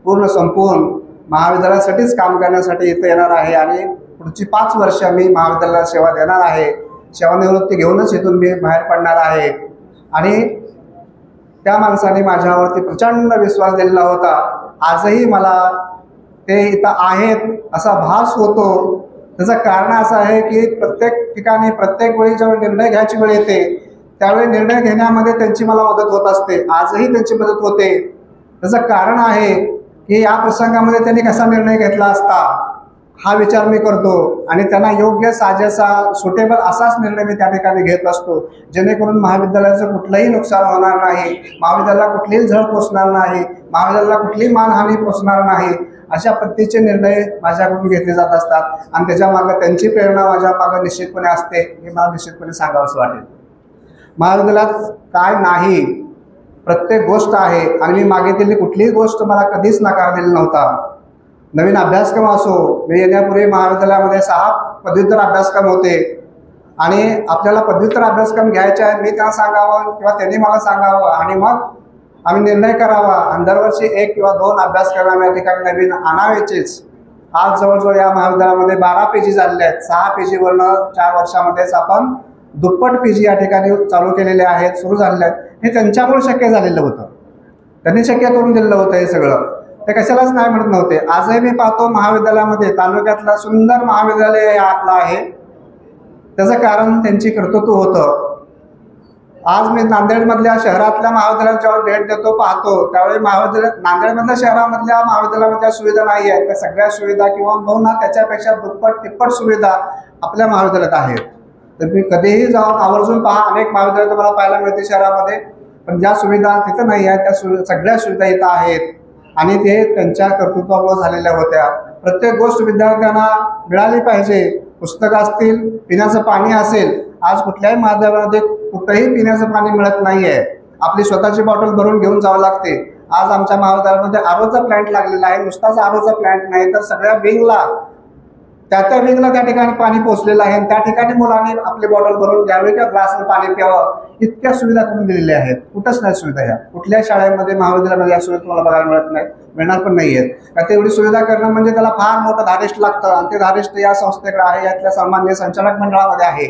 पूर्ण संपवून महाविद्यालयासाठीच काम करण्यासाठी इथं येणार आहे आणि पुढची 5 वर्ष मी महाविद्यालयाला सेवा देणार आहे. सेवानिवृत्ती घेऊनच इथून मी बाहेर पडणार आहे. आणि त्या माणसाने माझ्यावरती प्रचंड विश्वास दिलेला होता. आजही मला ते इथं आहेत असा भास होतो. त्याचं कारण असं आहे की प्रत्येक ठिकाणी प्रत्येक वेळी जेव्हा निर्णय घ्यायची वेळ येते त्यावेळी निर्णय घेण्यामध्ये त्यांची मला मदत होत असते. आजही त्यांची मदत होते. त्याचं कारण आहे की या प्रसंगामध्ये त्यांनी कसा निर्णय घेतला असता हा विचार मी करतो आणि त्यांना योग्य साजेसा सुटेबल असाच निर्णय मी त्या ठिकाणी घेत असतो, जेणेकरून महाविद्यालयाचं कुठलंही नुकसान होणार नाही, महाविद्यालयाला कुठलीही झळ पोचणार नाही, महाविद्यालयाला कुठलीही मानहानी पोचणार नाही अशा पद्धतीचे निर्णय माझ्याकडून घेतले जात असतात. आणि त्याच्या मागे त्यांची प्रेरणा माझ्या मागे निश्चितपणे असते हे मला निश्चितपणे सांगावंसं वाटेल. महाविद्यालयात काय नाही, प्रत्येक गोष्ट आहे. आणि मी मागितलेली कुठलीही गोष्ट मला कधीच नकार दिला नव्हता. नवीन अभ्यासक्रम असो, मी येण्यापूर्वी महाविद्यालयामध्ये 6 पदव्युत्तर अभ्यासक्रम होते आणि आपल्याला पदव्युत्तर अभ्यासक्रम घ्यायचे आहे, मी त्यांना सांगावं किंवा त्यांनी मला सांगावं आणि मग आम्ही निर्णय करावा. आणि दरवर्षी 1 किंवा 2 अभ्यासक्रम या ठिकाणी नवीन आणावेचेच. आज जवळजवळ या महाविद्यालयामध्ये 12 PG झालेले आहेत. 6 PGवरनं 4 वर्षामध्येच आपण दुप्पट PG या ठिकाणी चालू केलेले आहेत, सुरू झालेले आहेत. हे त्यांच्यामुळे शक्य झालेलं होतं, त्यांनी शक्य करून दिलेलं होतं. हे सगळं ते कशालाच नाही म्हणत नव्हते. आजही मी पाहतो महाविद्यालयामध्ये, तालुक्यातलं सुंदर महाविद्यालय हे आपलं आहे, त्याचं कारण त्यांची कर्तृत्व होतं. आज मी नांदेडमधल्या शहरातल्या महाविद्यालयात जेव्हा भेट देतो पाहतो, त्यावेळी नांदेडमधल्या शहरामधल्या महाविद्यालयामध्ये सुविधा नाही आहेत. त्या सगळ्या सुविधा किंवा बहुना त्याच्यापेक्षा दुप्पट तिप्पट सुविधा आपल्या महाविद्यालयात आहेत. तर मी कधीही जाऊन आवर्जून पहा, अनेक महाविद्यालय तुम्हाला पाहायला मिळते शहरामध्ये, पण ज्या सुविधा तिथं नाही आहेत त्या सगळ्या सुविधा इथं आहेत आणि ते त्यांच्या कर्तृत्वामुळे झालेल्या होत्या. प्रत्येक गोष्ट विद्यार्थ्यांना मिळाली पाहिजे. पुस्तकं असतील, पिण्याचं पाणी असेल. आज कुठल्याही महाविद्यालयामध्ये कुठंही पिण्याचं पाणी मिळत नाही आहे, आपली स्वतःची बॉटल भरून घेऊन जावं लागते. आज आमच्या महाविद्यालयामध्ये आरोचा प्लॅन्ट लागलेला आहे. नुसताच आरोचा प्लॅन्ट नाही तर सगळ्या विंगला, त्या विंगला त्या ठिकाणी पाणी पोहोचलेलं आहे. त्या ठिकाणी मुलांनी आपली बॉटल भरून घ्यावी किंवा ग्लासने पाणी प्यावं, इतक्या सुविधा करून दिलेल्या आहेत. कुठंच नाही सुविधा ह्या. कुठल्या शाळेमध्ये महाविद्यालयामध्ये या सुविधा तुम्हाला बघायला मिळत नाही, मिळणार पण नाही आहेत. का तेवढी सुविधा करणं म्हणजे त्याला फार मोठं धारिष्ठ लागतं आणि ते धारिष्ठ या संस्थेकडे आहे, यातल्या सामान्य संचालक मंडळामध्ये आहे,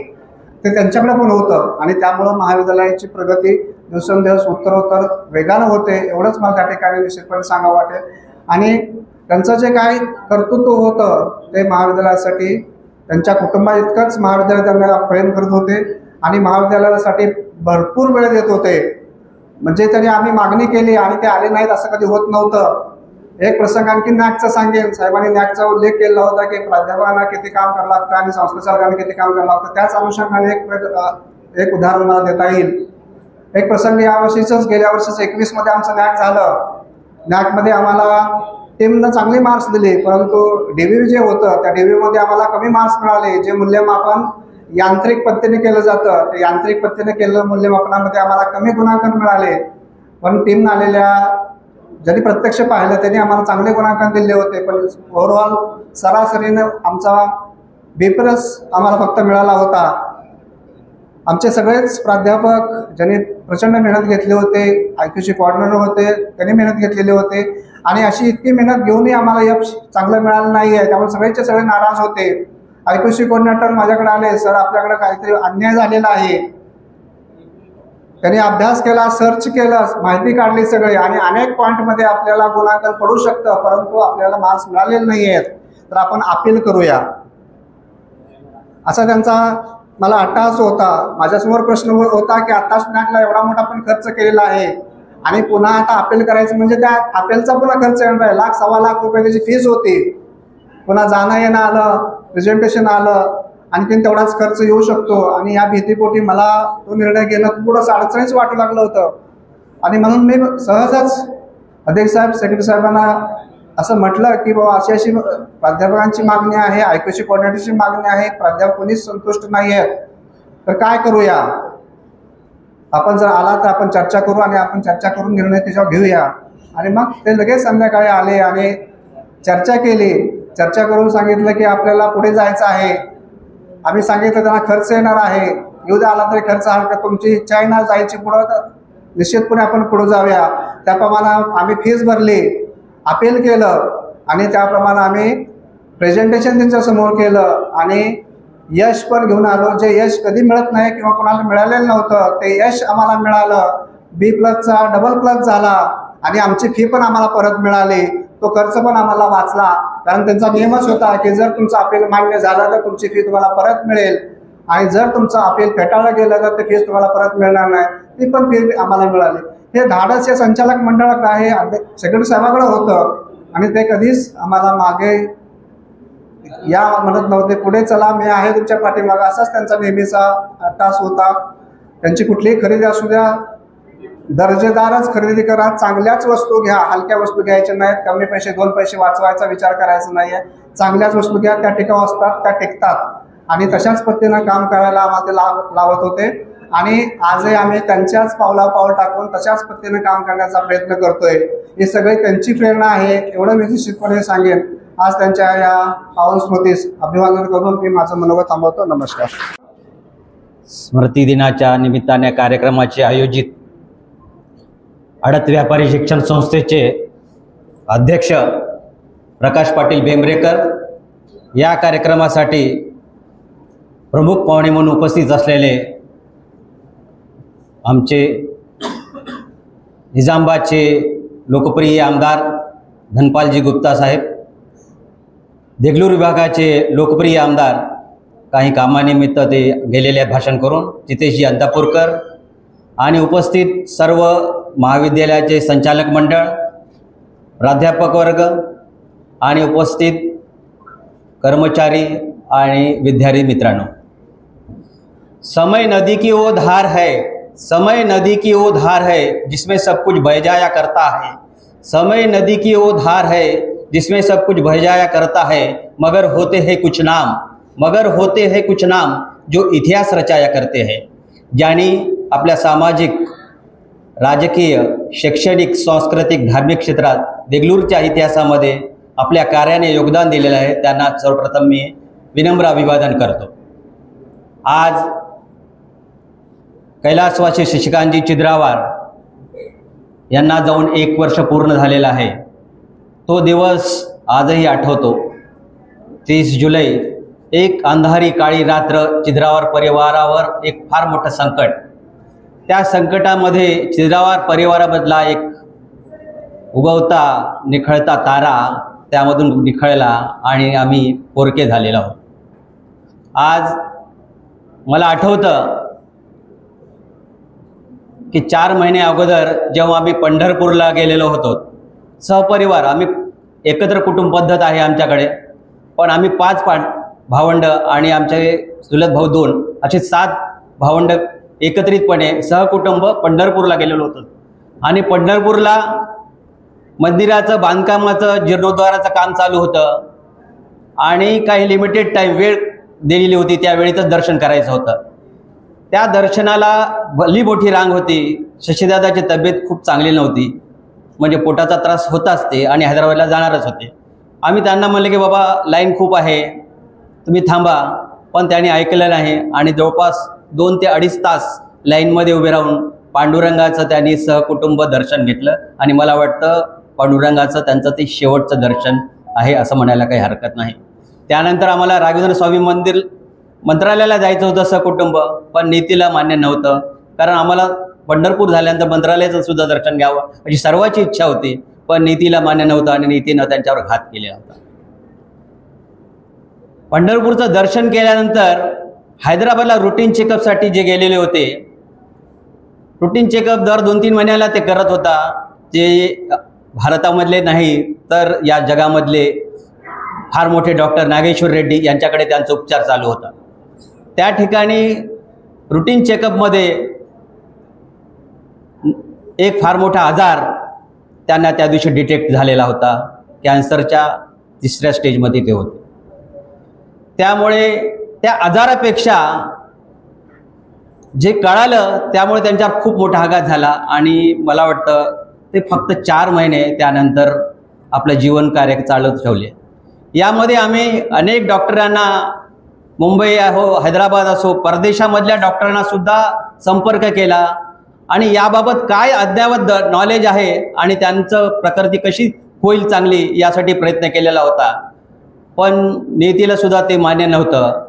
ते त्यांच्याकडे पण होतं. आणि त्यामुळं महाविद्यालयाची प्रगती दिवसेंदिवस उत्तरोत्तर वेगानं होते, एवढंच मला त्या ठिकाणी निश्चितपणे सांगावं वाटेल. आणि त्यांचं जे काय कर्तृत्व होतं ते महाविद्यालयासाठी, त्यांच्या कुटुंबा इतकंच महाविद्यालय त्यांना प्रेम करत होते आणि महाविद्यालयासाठी भरपूर वेळ देत होते. म्हणजे त्यांनी आम्ही मागणी केली आणि ते आले नाहीत असं कधी होत नव्हतं. एक प्रसंग आणखी नॅकचा सांगेन. साहेबांनी नॅकचा उल्लेख केला होता की प्राध्यापकांना किती काम करावं लागतं आणि संस्थाचालकांना किती काम करावं लागतं. त्याच अनुषंगाने एक उदाहरण मला देता येईल. एक प्रसंग यावर्षीच, गेल्या वर्षीच 21मध्ये आमचं नॅक झालं. नॅकमध्ये आम्हाला टीमनं चांगले मार्क्स दिले, परंतु DVV जे होतं त्या DVVमध्ये आम्हाला कमी मार्क्स मिळाले. जे मूल्यमापन यांत्रिक पद्धतीने केलं जातं, ते यांत्रिक पद्धतीने केलेलं मूल्यमापनामध्ये आम्हाला कमी गुणांकन मिळाले. पण टीमनं आलेल्या ज्यांनी प्रत्यक्ष पाहिलं त्यांनी आम्हाला चांगले गुणांकन दिले होते. पण ओव्हरऑल सरासरीनं आमचा B+ आम्हाला फक्त मिळाला होता. आमचे सगळेच प्राध्यापक ज्यांनी प्रचंड मेहनत घेतली होते, IQC कोऑर्डिनेटर होते, त्यांनी मेहनत घेतलेली होते आणि अशी इतकी मेहनत घेऊनही आम्हाला यश चांगलं मिळालं नाही आहे. त्यामुळे सगळेचे सगळे नाराज होते. IQC कोऑर्डिनेटर माझ्याकडे आले, सर आपल्याकडे काहीतरी अन्याय झालेला आहे. त्यांनी अभ्यास केला, सर्च केलं, माहिती काढली सगळे आणि अनेक पॉईंटमध्ये आपल्याला गुणांकन पडू शकतं, परंतु आपल्याला मार्क्स मिळालेले नाही आहेत, तर आपण अपील करूया असा त्यांचा मला अट्टहास होता. माझ्यासमोर प्रश्न होता की आताच नॅकला एवढा मोठा आपण खर्च केलेला आहे आणि पुन्हा आता अपील करायचं म्हणजे त्या अपीलचा पुन्हा खर्च येणार आहे. 1,00,000 सव्वा लाख रुपये त्याची फीस होती. पुन्हा जाणं येणं आलं, प्रेझेंटेशन आलं, आणखीन तेवढाच खर्च येऊ शकतो. आणि या भीतीपोटी मला तो निर्णय घेणं थोडंसं अडचणीच वाटू लागलं होतं. आणि म्हणून मी सहजच अध्यक्ष साहेब, सेक्रेटरी साहेबांना असं म्हटलं की बाबा अशी अशी प्राध्यापकांची मागणी आहे, IQC कोऑर्डिनेटरची मागणी आहे, प्राध्यापक कोणीच संतुष्ट नाही आहेत, तर काय करूया. आपण जर आला तर आपण चर्चा करू आणि आपण चर्चा करून निर्णय त्याच्यावर घेऊया. आणि मग ते लगेच संध्याकाळी आले आणि चर्चा केली. चर्चा करून सांगितलं की आपल्याला पुढे जायचं आहे. आम्ही सांगितलं त्यांना खर्च येणार आहे, येऊ द्या, आला तरी खर्च हरकत, तुमची इच्छा आहे ना जायची पुढं तर निश्चितपणे आपण पुढे जाऊया. त्याप्रमाणे आम्ही फीस भरली, अपील केलं आणि त्याप्रमाणे आम्ही प्रेझेंटेशन त्यांच्यासमोर केलं आणि यश पण घेऊन आलो. जे यश कधी मिळत नाही किंवा कोणाला मिळालेलं नव्हतं ते यश आम्हाला मिळालं. B+चा डबल+ झाला आणि आमची फी पण आम्हाला परत मिळाली. तो खर्च पण आम्हाला वाचला, कारण त्यांचा नियमच होता की जर तुमचं अपील मान्य झालं तर तुमची फी तुम्हाला परत मिळेल आणि जर तुमचं अपील फेटाळलं गेलं तर ते फीस तुम्हाला परत मिळणार नाही. ती पण फी आम्हाला मिळाली. हे धाडस हे संचालक मंडळाकडे आहे, सेक्रेटरी साहेबांकडे होतं आणि ते कधीच आम्हाला मागे या म्हणत नव्हते. पुढे चला, मी आहे तुमच्या पाठीमागं, असाच त्यांचा नेहमीचा तास होता. त्यांची कुठलीही खरेदी असू द्या, दर्जेदारच खरेदी करा, चांगल्याच वस्तू घ्या, हलक्या वस्तू घ्यायच्या नाहीत, कमी पैसे 2 पैसे वाचवायचा विचार करायचा नाही आहे. चांगल्याच वस्तू घ्या, त्या टिकाऊ असतात, त्या टिकतात आणि तशाच पद्धतीनं काम करायला आम्हाला ते लावत होते. आणि आजही आम्ही त्यांच्याच पावलापाऊल टाकून तशाच पद्धतीने काम करण्याचा प्रयत्न करतोय. ही सगळी त्यांची प्रेरणा आहे एवढं मी निश्चितपणे सांगेन. आज त्यांच्या या पावन स्मृतीस अभिवादन करून मी माझं मनोगत थांबवतो. नमस्कार. स्मृती दिनाच्या निमित्ताने कार्यक्रमाचे आयोजित आडत व्यापारी शिक्षण संस्थेचे अध्यक्ष प्रकाश पाटील बेंबरेकर या कार्यक्रमासाठी प्रमुख पाहुणे म्हणून उपस्थित असलेले आमचे निजामाबादचे लोकप्रिय आमदार धनपालजी गुप्ता साहेब, देगलूर विभागाचे लोकप्रिय आमदार काही कामानिमित्त ते गेलेले आहेत भाषण करून, जितेशजी अंतापूरकर आणि उपस्थित सर्व महाविद्यालयाचे संचालक मंडळ, प्राध्यापक वर्ग आणि उपस्थित कर्मचारी आणि विद्यार्थी मित्रांनो, समय नदी की वो धार है, समय नदी की वो धार है जिसमें सब कुछ बह जाया करता है, समय नदी की वो धार है जिसमें सब कुछ बह जाया करता है, मगर होते हैं कुछ नाम, मगर होते हैं कुछ नाम जो इतिहास रचाया करते हैं. ज्यांनी आपल्या सामाजिक, राजकीय, शैक्षणिक, सांस्कृतिक, धार्मिक क्षेत्रात देगलूरच्या इतिहासामध्ये आपल्या कार्याने योगदान दिलेलं आहे, त्यांना सर्वप्रथम मी विनम्र अभिवादन करतो. आज कैलासवासी शशिकांतजी चिद्रावार यांना जाऊन 1 वर्ष पूर्ण झालेलं आहे. तो दिवस आजही आठवतो. 30 जुलै, एक अंधारी काळी रात्र चिद्रावार परिवारावर एक फार मोठं संकट. त्या संकटामध्ये चिद्रावार परिवारामधला एक उगवता निखळता तारा त्यामधून निखळला आणि आम्ही पोरके झालेलो आहोत. आज मला आठवतं की 4 महिने अगोदर जेव्हा आम्ही पंढरपूरला गेलेलो होतो सहपरिवार, आम्ही एकत्र कुटुंब पद्धत आहे आमच्याकडे, पण आम्ही 5 भावंड आणि आमचे चुलत भाऊ 2 असे 7 भावंड एकत्रितपणे सहकुटुंब पंढरपूरला गेलेलो होतो. आणि पंढरपूरला मंदिराचं बांधकामाचं जीर्णोद्धाराचं काम चालू होतं आणि काही लिमिटेड टाईम वेळ दिलेली होती, त्या वेळेतच दर्शन करायचं होतं. त्या दर्शनाला भली मोठी रांग होती. शशीदादाची तब्येत खूप चांगली नव्हती, म्हणजे पोटाचा त्रास होताच ते, आणि हैदराबादला जाणारच होते. आम्ही त्यांना म्हणले की बाबा लाईन खूप आहे, तुम्ही थांबा, पण त्यांनी ऐकलं नाही आणि जवळपास 2 ते 2.5 तास लाईनमध्ये उभे राहून पांडुरंगाचं त्यांनी सहकुटुंब दर्शन घेतलं. आणि मला वाटतं पांडुरंगाचं त्यांचं ते शेवटचं दर्शन आहे असं म्हणायला काही हरकत नाही. त्यानंतर आम्हाला राघवेंद्र स्वामी मंत्रालयाला जायचं होतं सहकुटुंब, पण नीतीला मान्य नव्हतं, कारण आम्हाला पंढरपूर झाल्यानंतर मंत्रालयाचं सुद्धा दर्शन घ्यावं अशी सर्वांची इच्छा होती, पण नीतीला मान्य नव्हतं आणि नीतीनं त्यांच्यावर घात केलेला होता. पंढरपूरचं दर्शन केल्यानंतर हैदराबादला रुटीन चेकअपसाठी जे गेलेले होते, रुटीन चेकअप दर 2-3 महिन्याला ते करत होता. ते भारतामधले नाही तर या जगामधले फार मोठे डॉक्टर नागेश्वर रेड्डी यांच्याकडे त्यांचा उपचार चालू होता. त्या ठिकाणी रुटीन चेकअपमध्ये एक फार मोठा आजार त्यांना त्या दिवशी डिटेक्ट झालेला होता. कॅन्सरच्या 3ऱ्या स्टेजमध्ये ते होते. त्यामुळे त्या आजारापेक्षा जे कळालं त्यामुळे त्यांच्यावर खूप मोठा आघात झाला आणि मला वाटतं ते फक्त 4 महिने त्यानंतर आपलं जीवन कार्य चालत ठेवले. यामध्ये आम्ही अनेक डॉक्टरांना, मुंबई हो, हैदराबाद असो, परदेशामधल्या डॉक्टरांना सुद्धा संपर्क केला आणि याबाबत काय अद्ययावत नॉलेज आहे आणि त्यांचं प्रकृती कशी होईल चांगली यासाठी प्रयत्न केलेला होता. पण नीतीला सुद्धा ते मान्य नव्हतं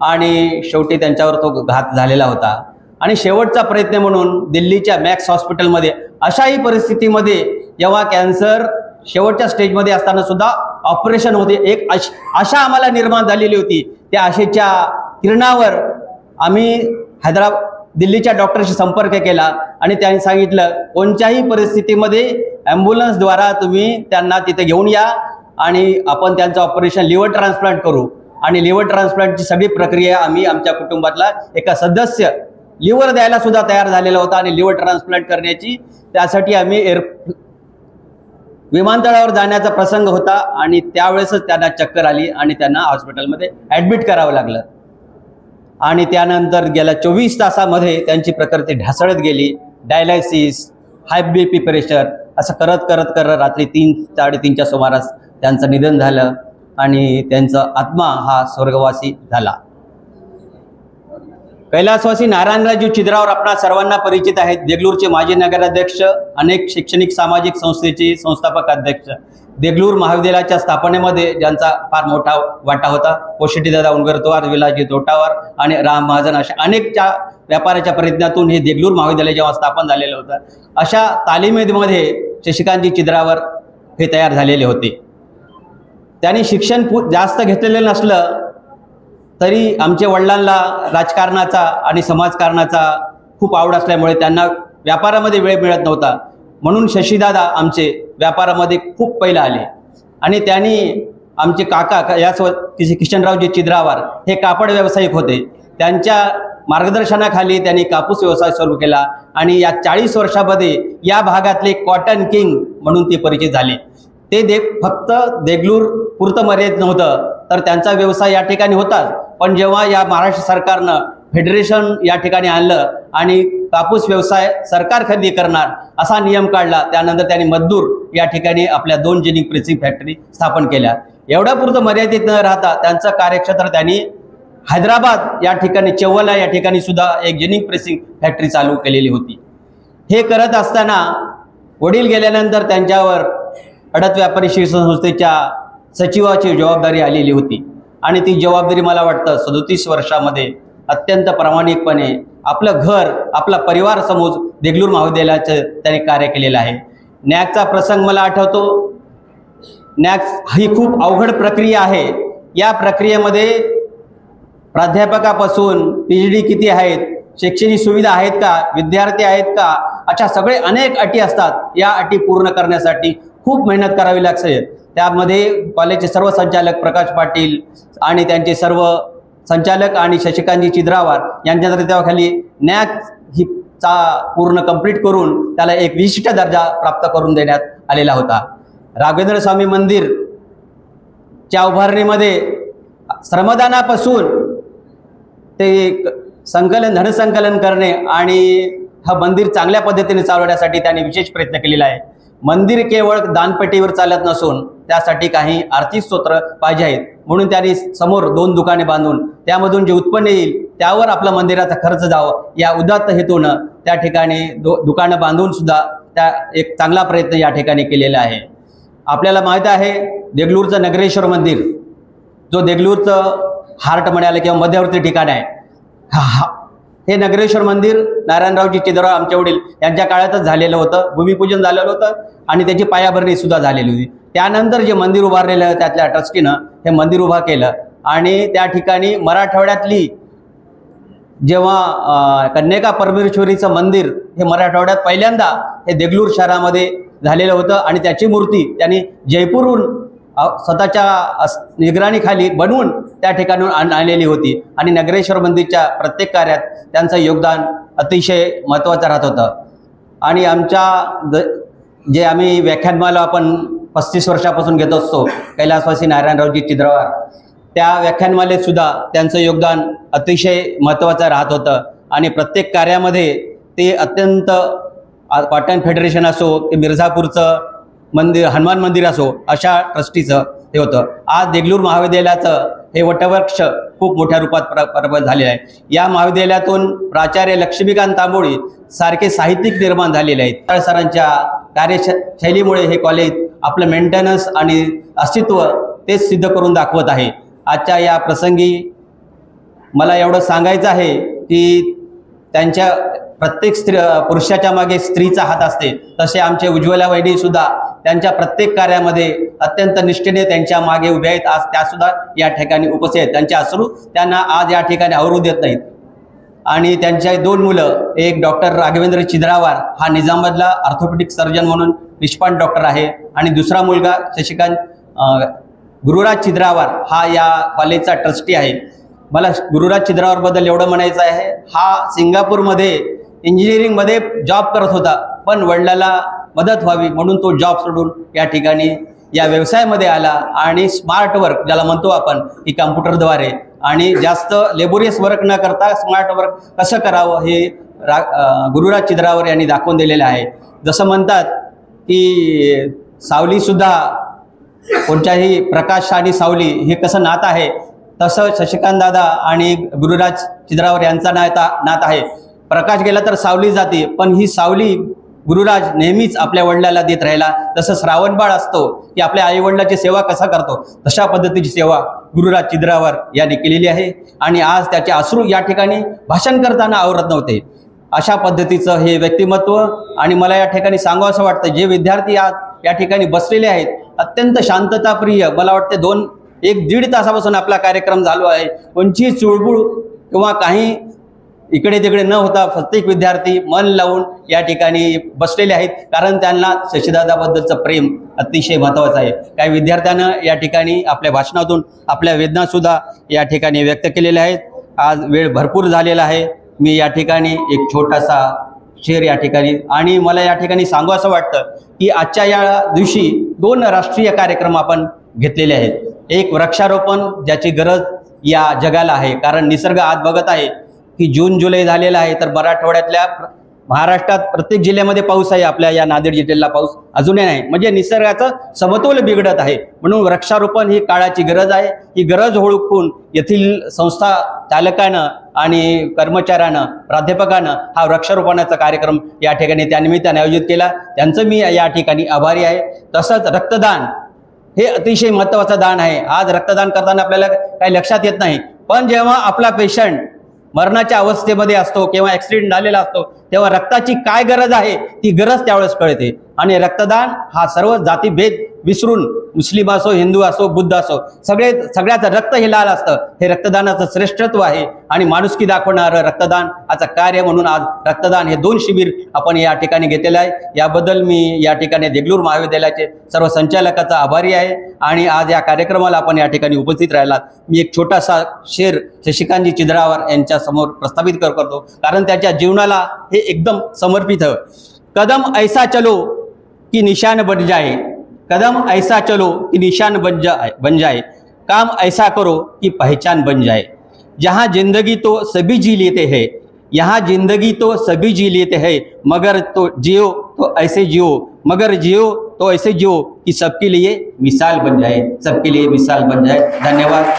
आणि शेवटी त्यांच्यावर तो घात झालेला होता. आणि शेवटचा प्रयत्न म्हणून दिल्लीच्या मॅक्स हॉस्पिटलमध्ये अशाही परिस्थितीमध्ये जेव्हा कॅन्सर शेवटच्या स्टेजमध्ये असताना सुद्धा ऑपरेशन होते, एक आशा आम्हाला निर्माण झालेली होती. त्या आशेच्या किरणावर आम्ही दिल्लीच्या डॉक्टरशी संपर्क केला आणि त्यांनी सांगितलं कोणत्याही परिस्थितीमध्ये ॲम्ब्युलन्सद्वारा तुम्ही त्यांना तिथे घेऊन या आणि आपण त्यांचं ऑपरेशन लिव्हर ट्रान्सप्लांट करू. आणि लिव्हर ट्रान्सप्लांटची सगळी प्रक्रिया आम्ही आमच्या कुटुंबातला एका सदस्य लिव्हर द्यायला सुद्धा तयार झालेला होता आणि लिव्हर ट्रान्सप्लांट करण्याची त्यासाठी आम्ही विमानतळावर जाण्याचा प्रसंग होता आणि त्यावेळेसच त्यांना चक्कर आली आणि त्यांना हॉस्पिटलमध्ये ॲडमिट करावं लागलं. आणि त्यानंतर गेल्या 24 तासामध्ये त्यांची प्रकृती ढासळत गेली. डायलायसिस, हाय BP प्रेशर असं करत करत करत रात्री 3-3:30च्या सुमारास त्यांचं निधन झालं आणि त्यांचा आत्मा हा स्वर्गवासी झाला. कैलासवासी नारायणरावजी छिद्रावर आपणा सर्वांना परिचित आहेत. देगलूरचे माजी नगराध्यक्ष, अनेक शैक्षणिक सामाजिक संस्थेचे संस्थापक अध्यक्ष. देगलूर महाविद्यालयाच्या स्थापनेमध्ये ज्यांचा फार मोठा वाटा होता. पोशिटीदादा उनगरतवार, विलासजी तोटावर आणि राम महाजन अशा अनेकच्या व्यापाराच्या प्रयत्नातून हे देगलूर महाविद्यालय जेव्हा स्थापन झालेलं होतं, अशा तालिमेमध्ये शशिकांतजी छिद्रावर हे तयार झालेले होते. त्यांनी शिक्षण जास्त घेतलेलं नसलं तरी आमच्या वडिलांना राजकारणाचा आणि समाजकारणाचा खूप आवड असल्यामुळे त्यांना व्यापारामध्ये वेळ मिळत नव्हता. म्हणून शशीदादा आमचे व्यापारामध्ये खूप पहिला आले आणि त्यांनी आमचे काका या किशनरावजी छिद्रावर हे कापड व्यावसायिक होते. त्यांच्या मार्गदर्शनाखाली त्यांनी कापूस व्यवसाय सुरू केला आणि या 40 वर्षामध्ये या भागातले कॉटन किंग म्हणून ते परिचित झाले. ते फक्त देगलूर पुरतं मर्यादित नव्हतं तर त्यांचा व्यवसाय या ठिकाणी होताच. पण जेव्हा या महाराष्ट्र सरकारनं फेडरेशन या ठिकाणी आणलं आणि कापूस व्यवसाय सरकार खरेदी करणार असा नियम काढला, त्यानंतर त्यांनी मद्दूर या ठिकाणी आपल्या 2 जिनिंग प्रेसिंग फॅक्टरी स्थापन केल्या. एवढ्यापुरतं मर्यादित न राहता त्यांचं कार्यक्षेत्र त्यांनी हैदराबाद या ठिकाणी चेव्वला या ठिकाणी सुद्धा एक जिनिंग प्रेसिंग फॅक्टरी चालू केलेली होती. हे करत असताना वडील गेल्यानंतर त्यांच्यावर अडत व्यापारी शिक्षण संस्थेच्या सचिवाची जबाबदारी आलेली होती आणि ती जबाबदारी मला वाटतं 37 वर्षामध्ये अत्यंत प्रामाणिकपणे आपलं घर, आपला परिवार समोर देगलूर महाविद्यालयाचं त्यांनी कार्य केलेलं आहे. नॅकचा प्रसंग मला आठवतो. नॅक ही खूप अवघड प्रक्रिया आहे. या प्रक्रियेमध्ये प्राध्यापकापासून PhD किती आहेत, शैक्षणिक सुविधा आहेत का, विद्यार्थी आहेत का, अशा सगळे अनेक अटी असतात. या अटी पूर्ण करण्यासाठी खूप मेहनत करावी लागते. त्यामध्ये कॉलेजचे सर्व संचालक प्रकाश पाटील आणि त्यांचे सर्व संचालक आणि शशिकांतजी छिद्रावर यांच्या नेतृत्वाखाली नॅक ही पूर्ण कंप्लीट करून त्याला एक विशिष्ट दर्जा प्राप्त करून देण्यात आलेला होता. राघवेंद्र स्वामी मंदिरच्या उभारणीमध्ये श्रमदानापासून ते धनसंकलन करणे आणि हा मंदिर चांगल्या पद्धतीने चालवण्यासाठी त्यांनी विशेष प्रयत्न केलेला आहे. मंदिर केवळ दानपेटीवर चालत नसून त्यासाठी काही आर्थिक स्रोत पाहिजे आहेत. म्हणून त्यांनी समोर 2 दुकाने बांधून त्यामधून जे उत्पन्न येईल त्यावर आपला मंदिराचा खर्च जावं या उदात्त हेतूनं त्या ठिकाणी दुकानं बांधून सुद्धा त्या एक चांगला प्रयत्न या ठिकाणी केलेला आहे. आपल्याला माहीत आहे देगलूरचं नगरेश्वर मंदिर, जो देगलूरचं हार्ट म्हणाले किंवा मध्यवर्ती ठिकाण आहे, हे नगरेश्वर मंदिर नारायणरावजी छिद्रावर आमचे वडील यांच्या काळातच झालेलं होतं. भूमिपूजन झालेलं होतं आणि त्याची पायाभरणी सुद्धा झालेली होती. त्यानंतर जे मंदिर उभारलेलं त्यातल्या ट्रस्टीनं हे मंदिर उभा केलं आणि त्या ठिकाणी मराठवाड्यातली जेव्हा कन्यका परमेश्वरीचं मंदिर हे मराठवाड्यात पहिल्यांदा हे देगलूर शहरामध्ये झालेलं होतं आणि त्याची मूर्ती त्यांनी जयपूरहून स्वतःच्या निगराणीखाली बनवून त्या ठिकाणी आणलेली होती आणि नगरेश्वर मंदिरच्या प्रत्येक कार्यात त्यांचं योगदान अतिशय महत्त्वाचं राहत होतं. आणि आमच्या जे आम्ही व्याख्यानमाला आपण 35 वर्षापासून घेत असतो कैलासवासी नारायणरावजी छिद्रावर, त्या व्याख्यानमालेत सुद्धा त्यांचं योगदान अतिशय महत्त्वाचं राहत होतं आणि प्रत्येक कार्यामध्ये ते अत्यंत कॉटन फेडरेशन असो की मिर्झापूरचं मंदिर, हनुमान मंदिर असो, अशा ट्रस्टीचं हे होतं. आज देगलूर महाविद्यालयाचं हे वटवृक्ष खूप मोठ्या रूपात प्रबल झालेलं आहे. या महाविद्यालयातून प्राचार्य लक्ष्मीकांत तांबोळी सारखे साहित्यिक निर्माण झालेले आहेत. सरांच्या कार्यशैलीमुळे हे कॉलेज आपलं मेंटेनन्स आणि अस्तित्व तेच सिद्ध करून दाखवत आहे. आजच्या या प्रसंगी मला एवढं सांगायचं आहे की त्यांच्या प्रत्येक पुरुषाच्या मागे स्त्रीचा हात असते, तसे आमचे उज्ज्वला वहिनी सुद्धा त्यांच्या प्रत्येक कार्यामध्ये अत्यंत निष्ठेने त्यांच्या मागे उभ्या आहेत. आज त्यासुद्धा या ठिकाणी उपस्थित आहेत. त्यांचे अश्रू त्यांना आज या ठिकाणी आवरू देत नाहीत. आणि त्यांच्या 2 मुलं, एक डॉक्टर राघवेंद्र छिद्रावर हा निजामाबादला ऑर्थोपेडिक सर्जन म्हणून निष्णात डॉक्टर आहे आणि दुसरा मुलगा शशिकांत गुरुराज छिद्रावर हा या कॉलेजचा ट्रस्टी आहे. मला गुरुराज छिद्रावरबद्दल एवढं म्हणायचं आहे, हा सिंगापूरमध्ये इंजिनिअरिंगमध्ये जॉब करत होता, पण वडिलाला मदत व्हावी म्हणून तो जॉब सोडून या ठिकाणी या व्यवसायामध्ये आला आणि स्मार्ट वर्क ज्याला म्हणतो आपण की कम्प्युटरद्वारे आणि जास्त लेबोरियस वर्क न करता स्मार्ट वर्क कसं करावं हे गुरुराज चिद्रावर यांनी दाखवून दिलेलं आहे. जसं म्हणतात की सावलीसुद्धा कोणत्याही प्रकाश आणि सावली हे कसं नातं आहे, तसं शशिकांत दादा आणि गुरुराज चिद्रावर यांचा नातं आहे. प्रकाश गेला तर सावली जाते, पण ही सावली गुरुराज नेहमीच आपल्या वडिलाला देत राहिला. जसं श्रावणबाळ असतो की आपल्या आईवडिलाची सेवा कसा करतो, तशा पद्धतीची सेवा गुरुराज चिद्रावर यांनी केलेली आहे. आणि आज त्याचे अश्रू या ठिकाणी भाषण करताना आवरत नव्हते. अशा पद्धतीचं हे व्यक्तिमत्व. आणि मला या ठिकाणी सांगावं असं वाटतं, जे विद्यार्थी आज या ठिकाणी बसलेले आहेत अत्यंत शांतताप्रिय, मला वाटते 1-1.5 तासापासून आपला कार्यक्रम चालू आहे. कोणची चुळबुळ किंवा काही इकडे तिकडे न होता प्रत्येक विद्यार्थी मन लावून या ठिकाणी बसलेले आहेत, कारण त्यांना शशीदादाबद्दलचं प्रेम अतिशय महत्त्वाचं आहे. काही विद्यार्थ्यांना या ठिकाणी आपल्या भाषणातून आपल्या वेदनासुद्धा या ठिकाणी व्यक्त केलेल्या आहेत. आज वेळ भरपूर झालेला आहे. मी या ठिकाणी एक छोटासा शेर या ठिकाणी, आणि मला या ठिकाणी सांगू असं वाटतं की आजच्या या दिवशी 2 राष्ट्रीय कार्यक्रम आपण घेतलेले आहेत. एक वृक्षारोपण ज्याची गरज या जगाला आहे, कारण निसर्ग आज बघत आहे की जून जुलै झालेला आहे, तर मराठवाड्यातल्या महाराष्ट्रात प्रत्येक जिल्ह्यामध्ये पाऊस आहे. आपल्या या नांदेड जिल्ह्याला पाऊस अजूनही नाही, म्हणजे निसर्गाचं समतोल बिघडत आहे. म्हणून वृक्षारोपण ही काळाची गरज आहे. ही गरज ओळखून येथील संस्था चालकानं आणि कर्मचाऱ्यानं प्राध्यापकानं हा वृक्षारोपणाचा कार्यक्रम या ठिकाणी त्यानिमित्ताने आयोजित केला. त्यांचं मी या ठिकाणी आभारी आहे. तसंच रक्तदान हे अतिशय महत्त्वाचं दान आहे. आज रक्तदान करताना आपल्याला काही लक्षात येत नाही, पण जेव्हा आपला पेशंट मरणाच्या अवस्थेमध्ये असतो किंवा ॲक्सिडेंट झालेला असतो, तेव्हा रक्ताची काय गरज आहे ती गरज त्यावेळेस कळते. आणि रक्तदान हा सर्व जातीभेद विसरून, मुस्लिम असो, हिंदू असो, बुद्ध असो, सगळ्याचं रक्त हे लाल असतं. हे रक्तदानाचं श्रेष्ठत्व आहे आणि माणुसकी दाखवणारं रक्तदान याचं कार्य म्हणून आज रक्तदान हे 2 शिबिर आपण या ठिकाणी घेतलेलं आहे. याबद्दल मी या ठिकाणी देगलूर महाविद्यालयाचे सर्व संचालकाचा आभारी आहे. आणि आज या कार्यक्रमाला आपण या ठिकाणी उपस्थित राहिलात. मी एक छोटासा शेर शशिकांतजी चिद्रावर यांच्या समोर प्रस्थापित करतो, कारण त्याच्या जीवनाला हे एकदम समर्पित है. कदम ऐसा चलो कि निशान बन जाए, कदम ऐसा चलो कि निशान बन जाए, काम ऐसा करो कि पहचान बन जाए. जहाँ जिंदगी तो सभी जी लेते हैं, यहाँ जिंदगी तो सभी जी लेते हैं, मगर तो जियो तो ऐसे जियो, मगर जियो तो ऐसे जियो कि सबके लिए मिसाल बन जाए, सबके लिए मिसाल बन जाए. धन्यवाद.